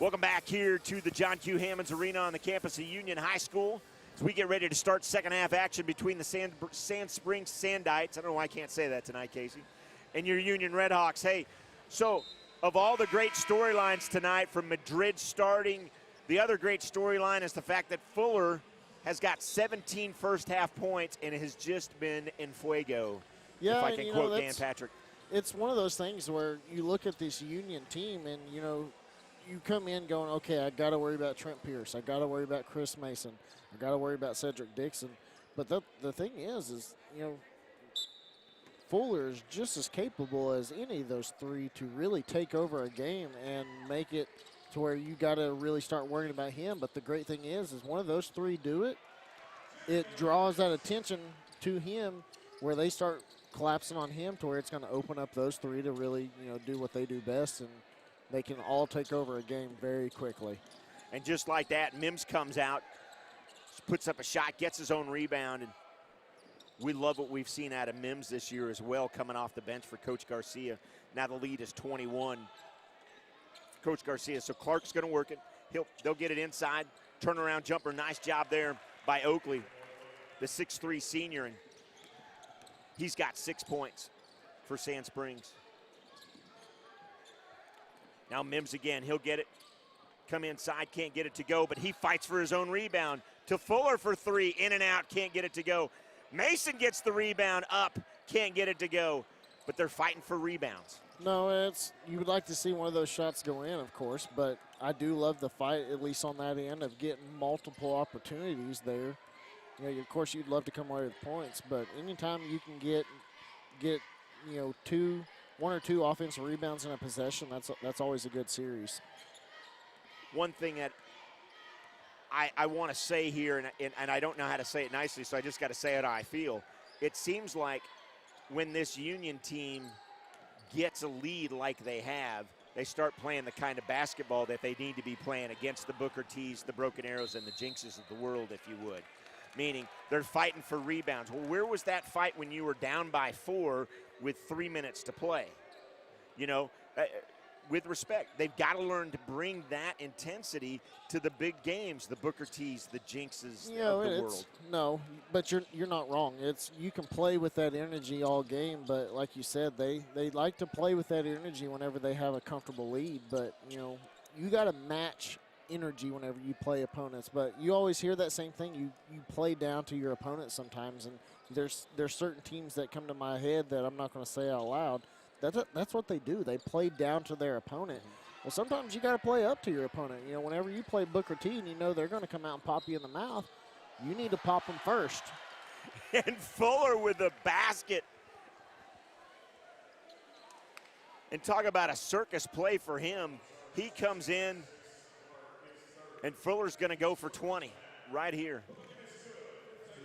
Welcome back here to the John Q. Hammonds Arena on the campus of Union High School as we get ready to start second half action between the Sand Springs Sandites. I don't know why I can't say that tonight, Casey. And your Union Redhawks. Hey, so of all the great storylines tonight, from Madrid starting, the other great storyline is the fact that Fuller has got 17 first half points and has just been en fuego, Yeah, if I can and, quote Dan Patrick. It's one of those things where you look at this Union team and, you come in going, okay, I got to worry about Trent Pierce. I got to worry about Chris Mason. I got to worry about Cedric Dixon. But the thing is, Fuller is just as capable as any of those three to really take over a game and make it to where you got to really start worrying about him. But the great thing is one of those three do it, it draws that attention to him where they start collapsing on him to where it's going to open up those three to really, do what they do best, and they can all take over a game very quickly. And just like that, Mims comes out, puts up a shot, gets his own rebound, and we love what we've seen out of Mims this year as well, coming off the bench for Coach Garcia. Now the lead is 21. Coach Garcia, so Clark's going to work it. They'll get it inside, turnaround jumper, nice job there by Oakley, the 6'3" senior, and he's got 6 points for Sand Springs. Now Mims again, he'll get it. Come inside, can't get it to go, but he fights for his own rebound. To Fuller for three, in and out, can't get it to go. Mason gets the rebound up, can't get it to go, but they're fighting for rebounds. No, you would like to see one of those shots go in, of course, but I do love the fight, at least on that end, of getting multiple opportunities there. Of course, you'd love to come away with points, but anytime you can get one or two offensive rebounds in a possession, that's always a good series. One thing that I want to say here, and I don't know how to say it nicely, so I just got to say it how I feel. It seems like when this Union team gets a lead like they have, they start playing the kind of basketball that they need to be playing against the Booker T's, the Broken Arrows, and the Jinxes of the world, if you would. Meaning they're fighting for rebounds. Well, where was that fight when you were down by 4 with 3 minutes to play? With respect, they've got to learn to bring that intensity to the big games, the Booker T's, the Jinxes of the world. No, but you're not wrong. You can play with that energy all game, but like you said, they like to play with that energy whenever they have a comfortable lead. But you got to match energy whenever you play opponents. But you always hear that same thing. You play down to your opponents sometimes, and there's certain teams that come to my head that I'm not going to say out loud. That's what they do. They play down to their opponent. Well, sometimes you got to play up to your opponent. Whenever you play Booker T and they're going to come out and pop you in the mouth, you need to pop them first. And Fuller with the basket. And talk about a circus play for him. He comes in, and Fuller's going to go for 20 right here.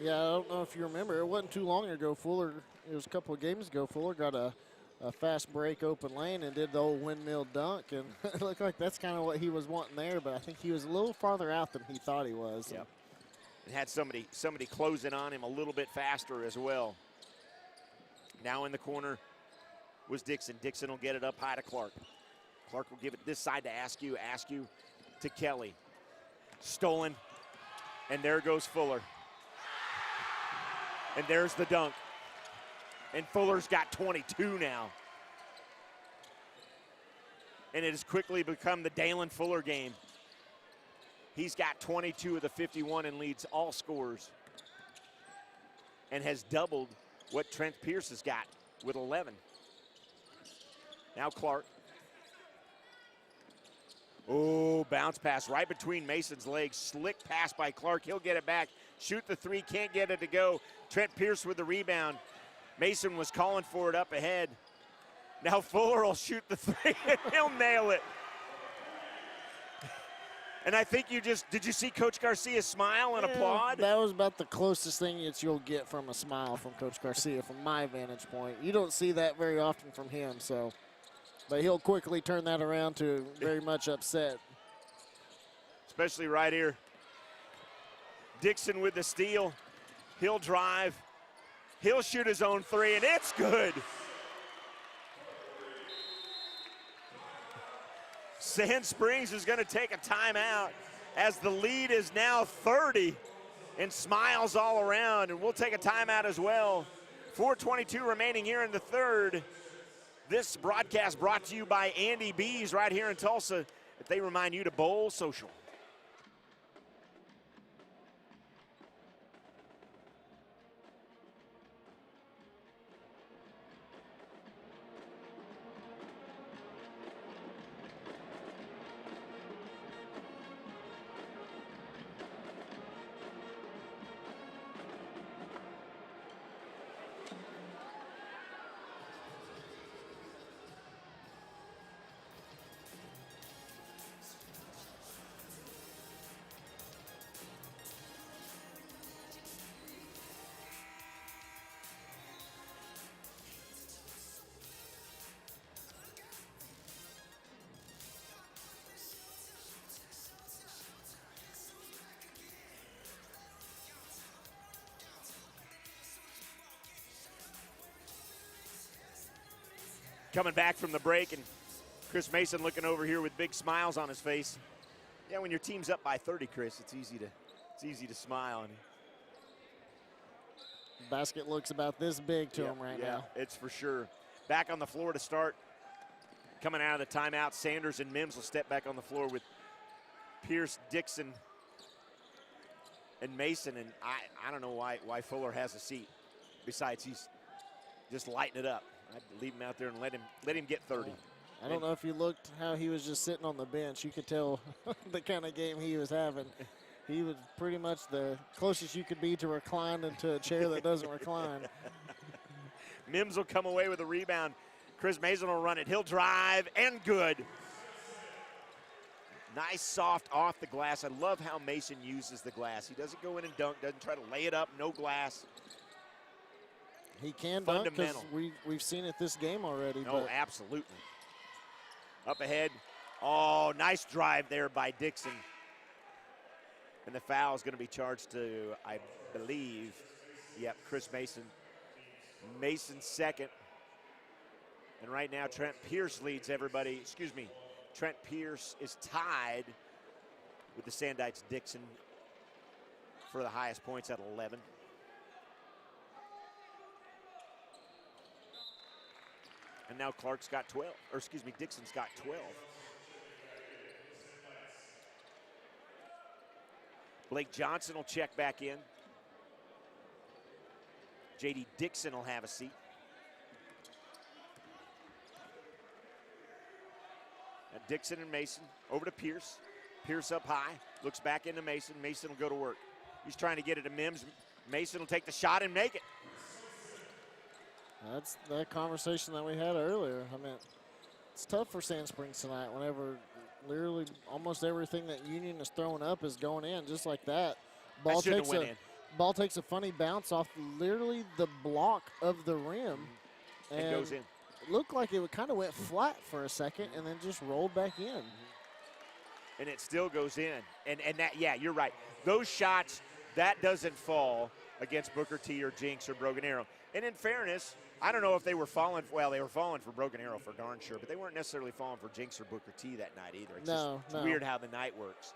Yeah, I don't know if you remember. It wasn't too long ago. It was a couple of games ago, Fuller got a fast break open lane and did the old windmill dunk, and it looked like that's kind of what he was wanting there, but I think he was a little farther out than he thought he was. Yep. And had somebody closing on him a little bit faster as well. Now in the corner was Dixon. Dixon will get it up high to Clark. Clark will give it this side to Askew to Kelly. Stolen, and there goes Fuller. And there's the dunk. And Fuller's got 22 now. And it has quickly become the Dalen Fuller game. He's got 22 of the 51 and leads all scorers. And has doubled what Trent Pierce has got with 11. Now Clark. Oh, bounce pass right between Mason's legs. Slick pass by Clark. He'll get it back. Shoot the three, can't get it to go. Trent Pierce with the rebound. Mason was calling for it up ahead. Now Fuller will shoot the three and he'll nail it. And I think did you see Coach Garcia smile and applaud? That was about the closest thing that you'll get from a smile from Coach Garcia from my vantage point. You don't see that very often from him, so. But he'll quickly turn that around to very much upset. Especially right here. Dixon with the steal. He'll drive. He'll shoot his own three, and it's good. Sand Springs is going to take a timeout as the lead is now 30 and smiles all around. And we'll take a timeout as well. 4:22 remaining here in the third. This broadcast brought to you by Andy B's right here in Tulsa. If they remind you to bowl social. Coming back from the break, and Chris Mason looking over here with big smiles on his face. Yeah, when your team's up by 30, Chris, it's easy to smile. And basket looks about this big to him right now. Yeah, it's for sure. Back on the floor to start. Coming out of the timeout, Sanders and Mims will step back on the floor with Pierce, Dixon, and Mason. And I don't know why Fuller has a seat. Besides, he's just lighting it up. I'd leave him out there and let him get 30. I don't know if you looked how he was just sitting on the bench. You could tell the kind of game he was having. He was pretty much the closest you could be to recline into a chair that doesn't recline. Mims will come away with a rebound. Chris Mason will run it. He'll drive, and good. Nice, soft off the glass. I love how Mason uses the glass. He doesn't go in and dunk, doesn't try to lay it up, no glass. He can dunk because we've seen it this game already. No, absolutely. Up ahead. Oh, nice drive there by Dixon. And the foul is going to be charged to, I believe, Chris Mason. Mason's second. And right now, Trent Pierce leads everybody. Excuse me. Trent Pierce is tied with the Sandites Dixon for the highest points at 11. And now Clark's got 12, or excuse me, Dixon's got 12. Blake Johnson will check back in. J.D. Dixon will have a seat. And Dixon and Mason over to Pierce. Pierce up high, looks back into Mason. Mason will go to work. He's trying to get it to Mims. Mason will take the shot and make it. That's that conversation that we had earlier. I mean, it's tough for Sand Springs tonight whenever literally almost everything that Union is throwing up is going in just like that. Ball takes a funny bounce off literally the block of the rim. And goes in. It looked like it kind of went flat for a second and then just rolled back in. And it still goes in. And that, yeah, you're right. Those shots, that doesn't fall against Booker T or Jinx or Broken Arrow. And in fairness, I don't know if they were falling, well, they were falling for Broken Arrow for darn sure, but they weren't necessarily falling for Jinx or Booker T that night either. It's weird how the night works.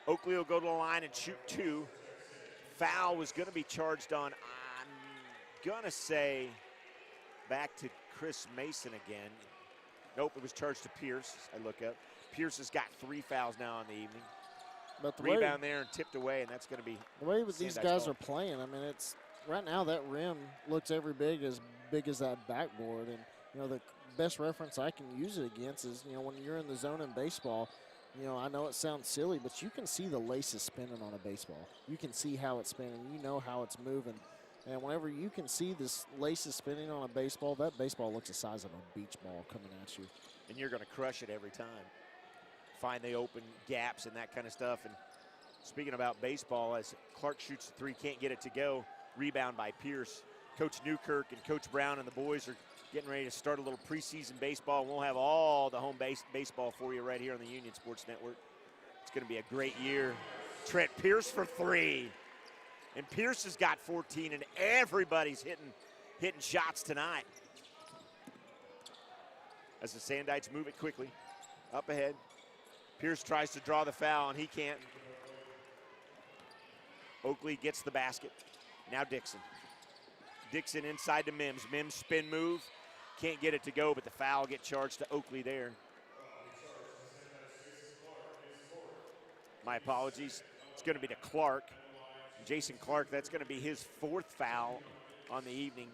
Oakley will go to the line and shoot two. Foul was going to be charged on, I'm going to say, back to Chris Mason again. Nope, it was charged to Pierce. I look up. Pierce has got 3 fouls now in the evening. But the rebound there and tipped away, and that's going to be the way these guys are playing. I mean, it's right now that rim looks every big as that backboard, and you know the best reference I can use it against is when you're in the zone in baseball. I know it sounds silly, but you can see the laces spinning on a baseball. You can see how it's spinning. You know how it's moving. And whenever you can see this laces spinning on a baseball, that baseball looks the size of a beach ball coming at you. And you're going to crush it every time. Find the open gaps and that kind of stuff. And speaking about baseball, as Clark shoots the three, can't get it to go. Rebound by Pierce. Coach Newkirk and Coach Brown and the boys are getting ready to start a little preseason baseball. We'll have all the home baseball for you right here on the Union Sports Network. It's going to be a great year. Trent Pierce for 3. And Pierce has got 14, and everybody's hitting shots tonight. as the Sandites move it quickly. Up ahead. Pierce tries to draw the foul, and he can't. Oakley gets the basket. Now Dixon. Dixon inside to Mims. Mims spin move. Can't get it to go, but the foul get charged to Oakley there. My apologies. It's going to be to Clark. Jason Clark, that's going to be his 4th foul on the evening.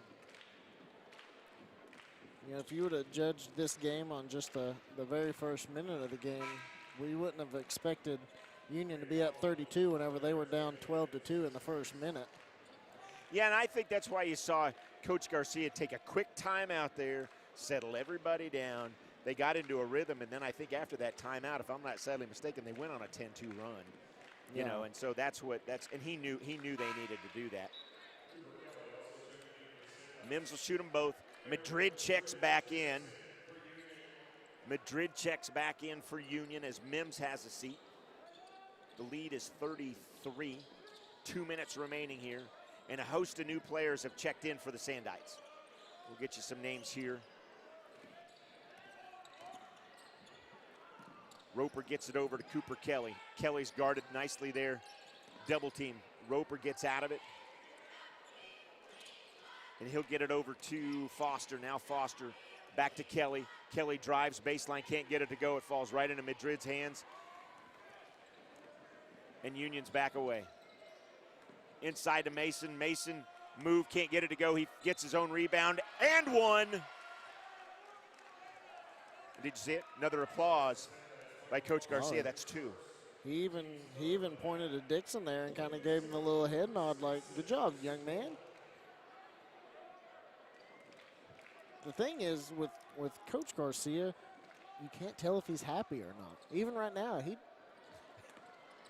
You know, if you would have judged this game on just the very first minute of the game, we wouldn't have expected Union to be up 32 whenever they were down 12-2 in the first minute. Yeah, and I think that's why you saw Coach Garcia take a quick timeout there, settle everybody down. They got into a rhythm, and then I think after that timeout, if I'm not sadly mistaken, they went on a 10-2 run. You know, and so and he knew they needed to do that. Mims will shoot them both. Madrid checks back in. Madrid checks back in for Union as Mims has a seat. The lead is 33. 2 minutes remaining here. And a host of new players have checked in for the Sandites. We'll get you some names here. Roper gets it over to Cooper Kelly. Kelly's guarded nicely there. Double team. Roper gets out of it. And he'll get it over to Foster. Now Foster back to Kelly. Kelly drives baseline, can't get it to go. It falls right into Madrid's hands. And Union's back away. Inside to Mason. Mason move, can't get it to go. He gets his own rebound and one. Did you see it? Another applause by Coach Garcia. That's 2. He even pointed to Dixon there and kind of gave him the little head nod like, good job, young man. The thing is with Coach Garcia, you can't tell if he's happy or not. Even right now,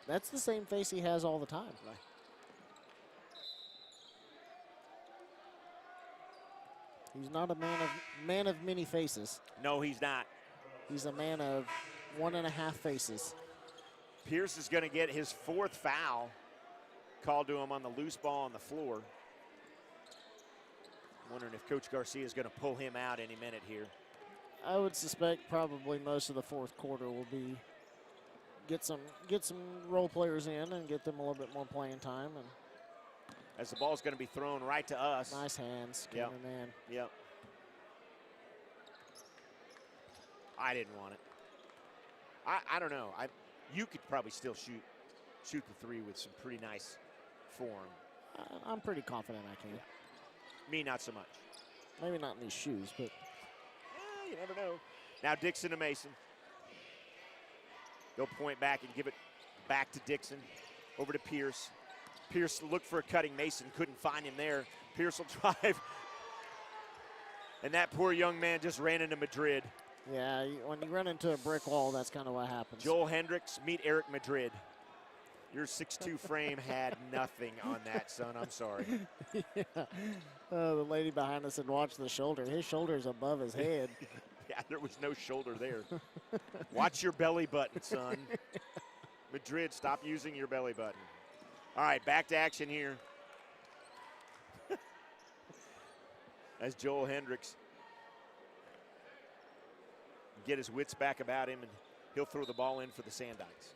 that's the same face he has all the time. Right. He's not a man of many faces. No, he's not. He's a man of 1.5 faces. Pierce is going to get his 4th foul called to him on the loose ball on the floor. Wondering if Coach Garcia is going to pull him out any minute here. I would suspect probably most of the 4th quarter will be get some role players in and get them a little bit more playing time. And as the ball's going to be thrown right to us. Nice hands, yep. man. Yep. I didn't want it. I don't know. You could probably still shoot the 3 with some pretty nice form. I'm pretty confident I can. Yeah. Me, not so much. Maybe not in these shoes, but. You never know. Now Dixon to Mason. They'll point back and give it back to Dixon. Over to Pierce. Pierce looked for a cutting. Mason couldn't find him there. Pierce will drive. And that poor young man just ran into Madrid. Yeah, when you run into a brick wall, that's kind of what happens. Joel Hendricks, meet Eric Madrid. Your 6'2" frame had nothing on that, son. I'm sorry. Yeah. The lady behind us had watched the shoulder. His shoulder's above his head. Yeah, there was no shoulder there. Watch your belly button, son. Madrid, stop using your belly button. All right, back to action here. As Joel Hendricks get his wits back about him, and he'll throw the ball in for the Sandites.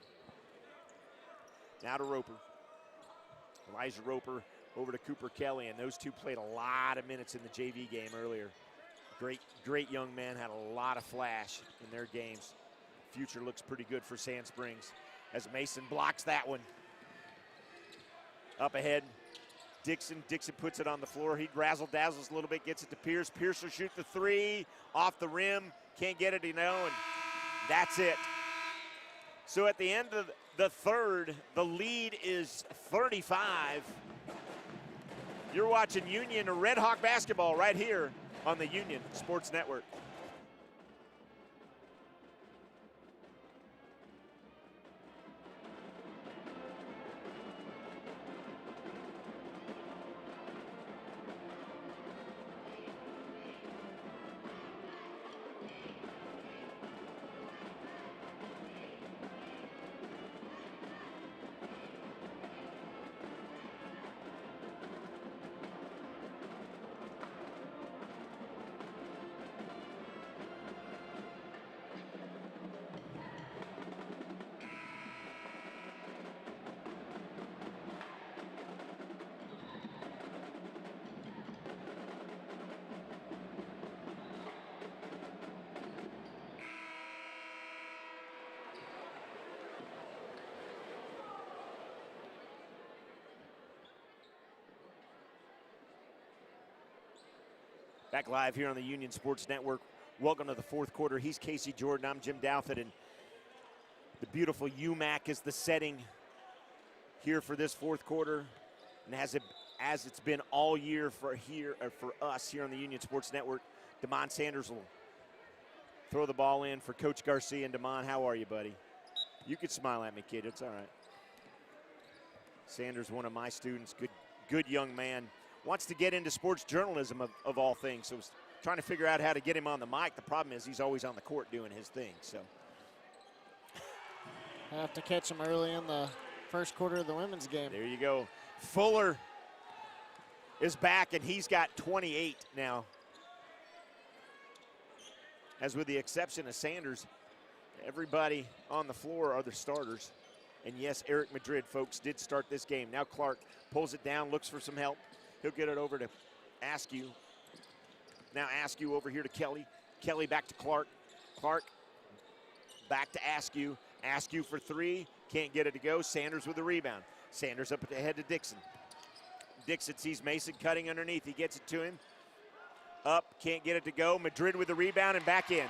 Now to Roper. Elijah Roper over to Cooper Kelly, and those two played a lot of minutes in the JV game earlier. Great young man, had a lot of flash in their games. Future looks pretty good for Sand Springs as Mason blocks that one. Up ahead, Dixon puts it on the floor. He razzle-dazzles a little bit, gets it to Pierce. Pierce will shoot the 3 off the rim. Can't get it, and that's it. So at the end of the third, the lead is 35. You're watching Union Red Hawk basketball right here on the Union Sports Network. Back live here on the Union Sports Network. Welcome to the fourth quarter. He's Casey Jordan. I'm Jim Douthit, and the beautiful UMAC is the setting here for this fourth quarter, and as it's been all year for us here on the Union Sports Network. Damon Sanders will throw the ball in for Coach Garcia. And Damon, how are you, buddy? You could smile at me, kid. It's all right. Sanders, one of my students, good young man. Wants to get into sports journalism of all things. So was trying to figure out how to get him on the mic. The problem is he's always on the court doing his thing. So have to catch him early in the first quarter of the women's game. There you go. Fuller is back, and he's got 28 now. As with the exception of Sanders, everybody on the floor are the starters. And yes, Eric Madrid, folks, did start this game. Now Clark pulls it down, looks for some help. He'll get it over to Askew. Now Askew over here to Kelly. Kelly back to Clark. Clark back to Askew. Askew for three. Can't get it to go. Sanders with the rebound. Sanders up ahead to Dixon. Dixon sees Mason cutting underneath. He gets it to him. Up, can't get it to go. Madrid with the rebound and back in.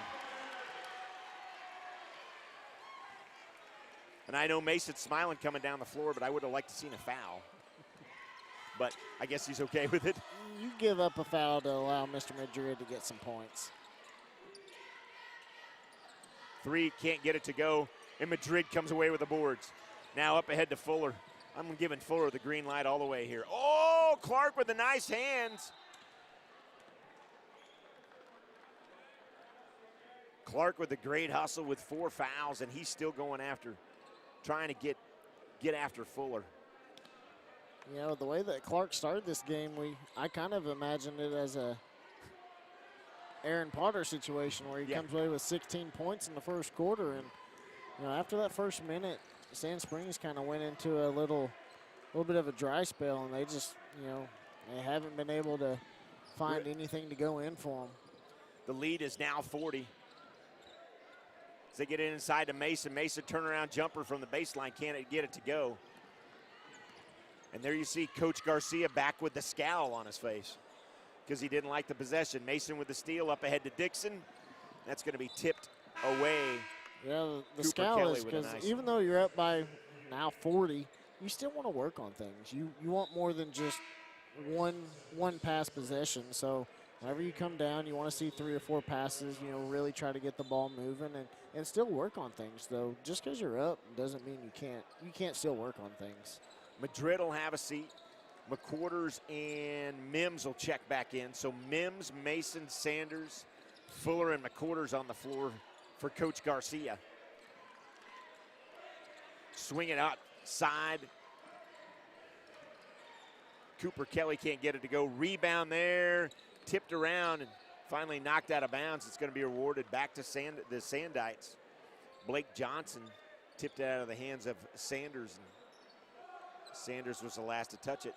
And I know Mason's smiling coming down the floor, but I would have liked to seen a foul. But I guess he's okay with it. You give up a foul to allow Mr. Madrid to get some points. Three, can't get it to go, and Madrid comes away with the boards. Now up ahead to Fuller. I'm giving Fuller the green light all the way here. Oh, Clark with the nice hands. Clark with a great hustle with 4 fouls, and he's still going after, trying to get after Fuller. You know, the way that Clark started this game, I kind of imagined it as a Aaron Potter situation where he comes away with 16 points in the first quarter. And, you know, after that first minute, Sand Springs kind of went into a little bit of a dry spell, and they just, you know, they haven't been able to find anything to go in for them. The lead is now 40. As they get it inside to Mason. Mason turnaround jumper from the baseline, can't get it to go. And there you see Coach Garcia back with the scowl on his face because he didn't like the possession. Mason with the steal up ahead to Dixon. That's going to be tipped away. Yeah, the Cooper scowl Kelly is with a because nice even though you're up by now 40, you still want to work on things. You want more than just one pass possession. So whenever you come down, you want to see 3 or 4 passes, you know, really try to get the ball moving and still work on things, though. Just because you're up doesn't mean you can't. You can't still work on things. Madrid will have a seat. McQuarters and Mims will check back in. So Mims, Mason, Sanders, Fuller, and McQuarters on the floor for Coach Garcia. Swing it outside. Cooper Kelly can't get it to go. Rebound there. Tipped around and finally knocked out of bounds. It's going to be awarded back to the Sandites. Blake Johnson tipped it out of the hands of Sanders. And Sanders was the last to touch it.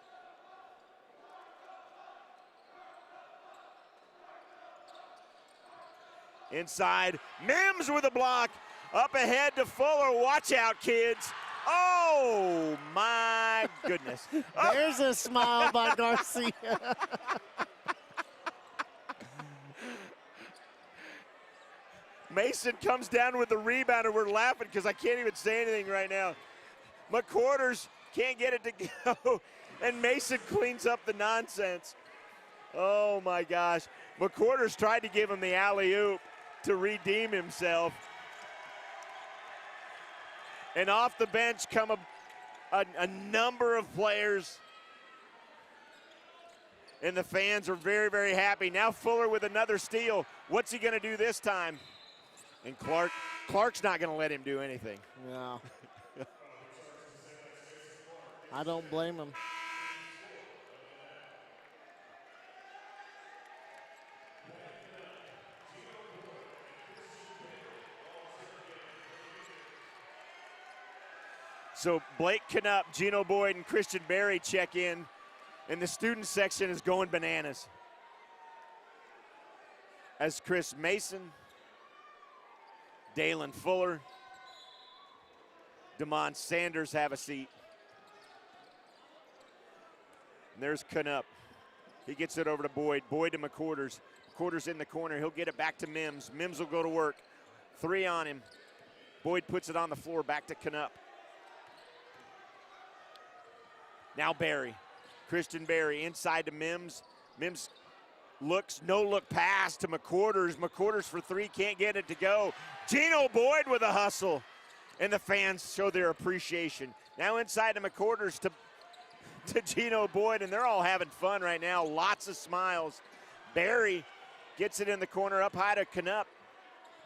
Inside, Mims with a block. Up ahead to Fuller. Watch out, kids. Oh, my goodness. Oh. There's a smile by Garcia. Mason comes down with the rebound, and we're laughing because I can't even say anything right now. McQuarters can't get it to go, and Mason cleans up the nonsense. Oh, my gosh. McQuarters tried to give him the alley-oop to redeem himself. And off the bench come a number of players. And the fans are very, very happy. Now Fuller with another steal. What's he going to do this time? And Clark's not going to let him do anything. No. I don't blame him. So Blake Knupp, Gino Boyd, and Christian Berry check in, and the student section is going bananas. As Chris Mason, Dalen Fuller, Damon Sanders have a seat. And there's Knupp. He gets it over to Boyd. Boyd to McQuarters. McQuarters in the corner. He'll get it back to Mims. Mims will go to work. 3 on him. Boyd puts it on the floor. Back to Canup. Now Barry. Christian Barry inside to Mims. Mims looks, no look pass to McQuarters. McQuarters for 3, can't get it to go. Gino Boyd with a hustle. And the fans show their appreciation. Now inside to McQuarters to Gino Boyd, and they're all having fun right now. Lots of smiles. Barry gets it in the corner up high to Canup.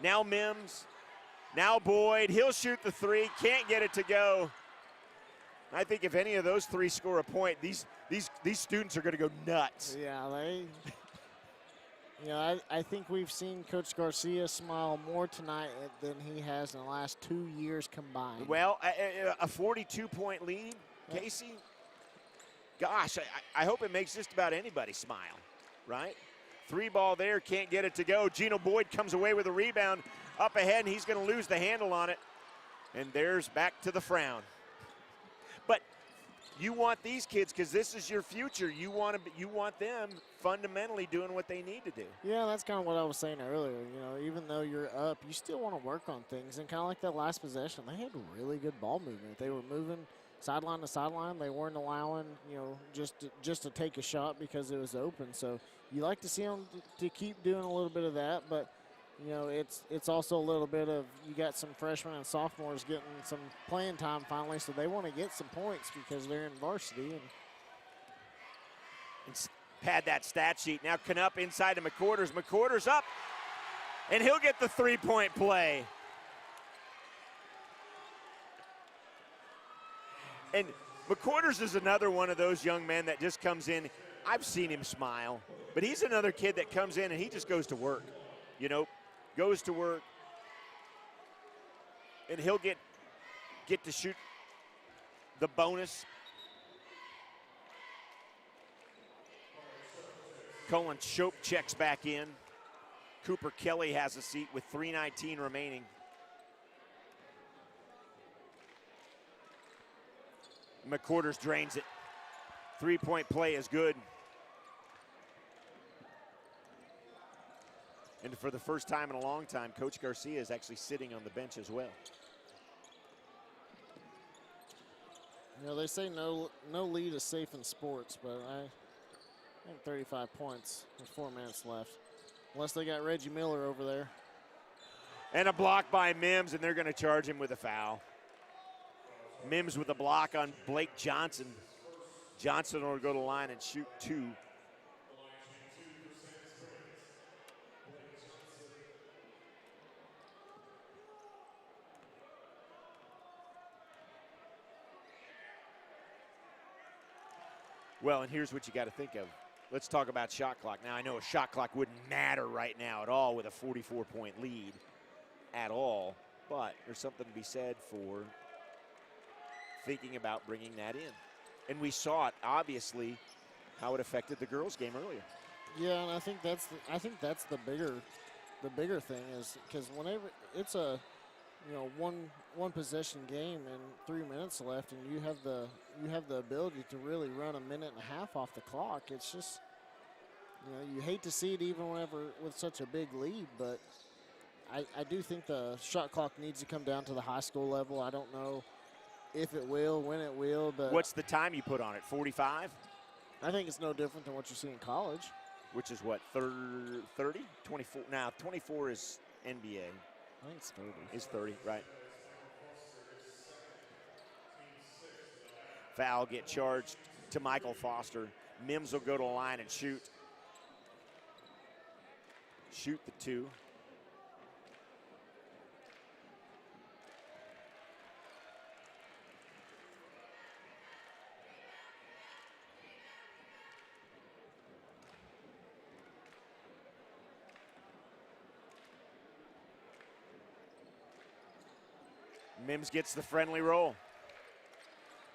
Now Mims. Now Boyd. He'll shoot the 3, can't get it to go. I think if any of those 3 score a point, these students are going to go nuts. Yeah, I think we've seen Coach Garcia smile more tonight than he has in the last 2 years combined. Well, a 42-point lead, Casey. Gosh, I hope it makes just about anybody smile, right? 3 ball there, can't get it to go. Gino Boyd comes away with a rebound up ahead, and he's going to lose the handle on it. And there's back to the frown. But you want these kids, because this is your future. You want them fundamentally doing what they need to do. Yeah, that's kind of what I was saying earlier. Even though you're up, you still want to work on things. And kind of like that last possession, they had really good ball movement. They were moving sideline to sideline. They weren't allowing, just to take a shot because it was open. So you like to see them to keep doing a little bit of that, but it's also a little bit of, you got some freshmen and sophomores getting some playing time finally, so they want to get some points because they're in varsity. And pad that stat sheet. Now Canup inside to McQuarters. McQuarters up, and he'll get the 3-point play. And McQuarters is another one of those young men that just comes in. I've seen him smile, but he's another kid that comes in and he just goes to work, goes to work, and he'll get to shoot the bonus. Colin Shope checks back in. Cooper Kelly has a seat with 3:19 remaining. McQuarters drains it. 3-point play is good. And for the first time in a long time, Coach Garcia is actually sitting on the bench as well. They say no lead is safe in sports, but I think 35 points with 4 minutes left. Unless they got Reggie Miller over there. And a block by Mims, and they're going to charge him with a foul. Mims with a block on Blake Johnson. Johnson will go to the line and shoot 2. Well, and here's what you got to think of. Let's talk about shot clock. Now, I know a shot clock wouldn't matter right now at all with a 44-point lead at all, but there's something to be said for thinking about bringing that in. And we saw it, obviously, how it affected the girls' game earlier. Yeah, and I think that's the bigger thing is because whenever it's a one possession game and 3 minutes left, and you have the ability to really run a minute and a half off the clock. It's just you hate to see it even whenever with such a big lead, but I do think the shot clock needs to come down to the high school level. I don't know if it will, when it will, but what's the time you put on it? 45? I think it's no different than what you see in college. Which is what, 30? 24? Now 24 is NBA. I think it's 30. Is 30, right? Foul get charged to Michael Foster. Mims will go to the line and shoot. Shoot the 2. Mims gets the friendly roll.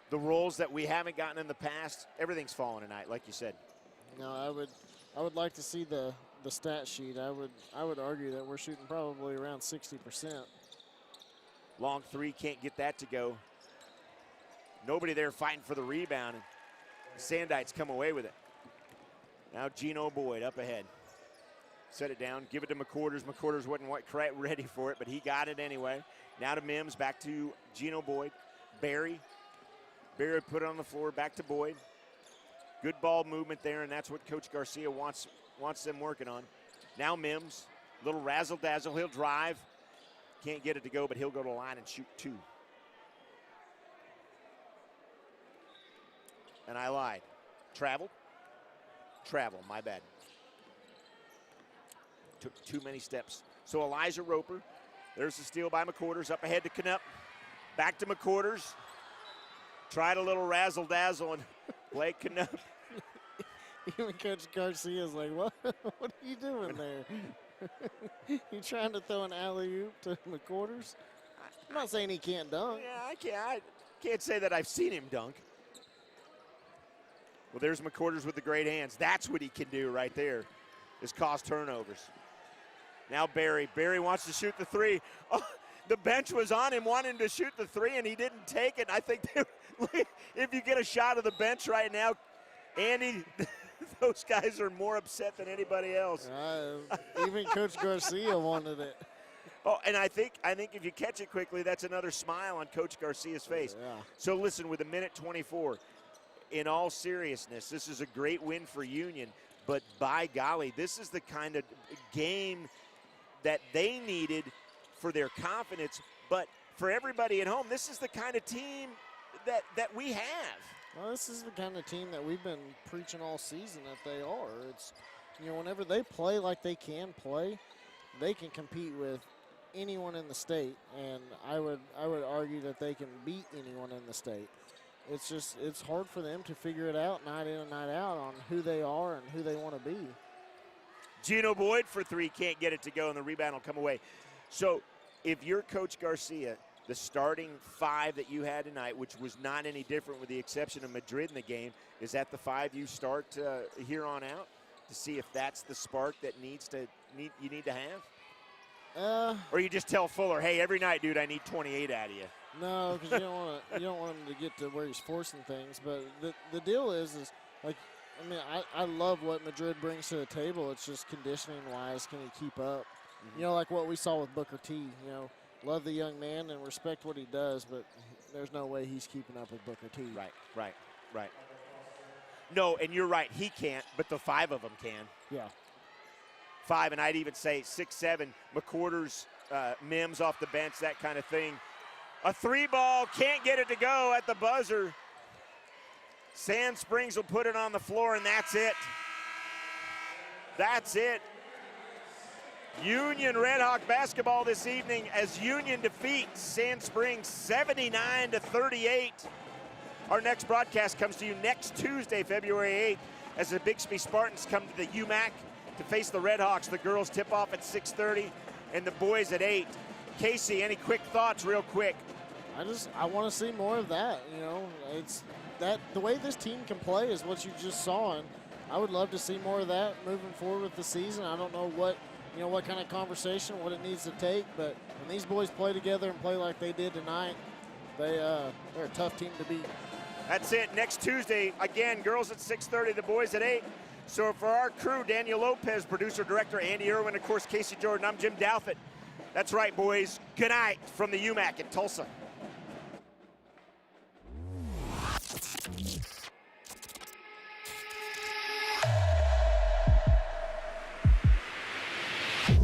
The rolls that we haven't gotten in the past, everything's fallen tonight, like you said. No, I would like to see the stat sheet. I would argue that we're shooting probably around 60%. Long 3, can't get that to go. Nobody there fighting for the rebound. And Sandites come away with it. Now Gino Boyd up ahead. Set it down, give it to McQuarters. McQuarters wasn't quite ready for it, but he got it anyway. Now to Mims, back to Gino Boyd. Barry put it on the floor, back to Boyd. Good ball movement there, and that's what Coach Garcia wants them working on. Now Mims, little razzle-dazzle. He'll drive. Can't get it to go, but he'll go to the line and shoot 2. And I lied. Travel, my bad. Took too many steps. So Elijah Roper, there's the steal by McQuarters, up ahead to Knupp. Back to McQuarters. Tried a little razzle-dazzle, and Blake Knupp. Even Coach Garcia's like, what? What are you doing there? You trying to throw an alley-oop to McQuarters? I'm not saying he can't dunk. Yeah, I can't say that I've seen him dunk. Well, there's McQuarters with the great hands. That's what he can do right there, is cause turnovers. Now Barry wants to shoot the 3. Oh, the bench was on him wanting to shoot the 3, and he didn't take it. I think if you get a shot of the bench right now, Andy, those guys are more upset than anybody else. Even Coach Garcia wanted it. Oh, and I think if you catch it quickly, that's another smile on Coach Garcia's face. Yeah. So listen, with 1:24, in all seriousness, this is a great win for Union, but by golly, this is the kind of game that they needed for their confidence. But for everybody at home, this is the kind of team that we have. Well, this is the kind of team that we've been preaching all season that they are. It's, whenever they play like they can play, they can compete with anyone in the state, and I would argue that they can beat anyone in the state. It's hard for them to figure it out night in and night out on who they are and who they want to be. Gino Boyd for 3, can't get it to go, and the rebound will come away. So if you're Coach Garcia, the starting 5 that you had tonight, which was not any different with the exception of Madrid in the game, is that the 5 you start here on out to see if that's the spark that you need to have? Or you just tell Fuller, hey, every night, dude, I need 28 out of you. No, because you don't want him to get to where he's forcing things. But the deal is like, I love what Madrid brings to the table. It's just conditioning-wise, can he keep up? Mm-hmm. Like what we saw with Booker T. Love the young man and respect what he does, but there's no way he's keeping up with Booker T. Right. No, and you're right, he can't, but the 5 of them can. Yeah. 5, and I'd even say 6, 7, McQuarters, Mims off the bench, that kind of thing. A 3 ball, can't get it to go at the buzzer. Sand Springs will put it on the floor, and that's it. That's it. Union Red Hawk basketball this evening as Union defeats Sand Springs 79-38. Our next broadcast comes to you next Tuesday, February 8th, as the Bixby Spartans come to the UMAC to face the Red Hawks. The girls tip off at 6:30 and the boys at 8. Casey, any quick thoughts real quick? I want to see more of that. It's that the way this team can play is what you just saw, and I would love to see more of that moving forward with the season. I don't know what kind of conversation, what it needs to take, but when these boys play together and play like they did tonight, they're a tough team to beat. That's it. Next Tuesday, again, girls at 6:30, the boys at 8. So for our crew, Daniel Lopez, producer, director, Andy Irwin, of course, Casey Jordan, I'm Jim Douthit. That's right, boys. Good night from the UMAC in Tulsa.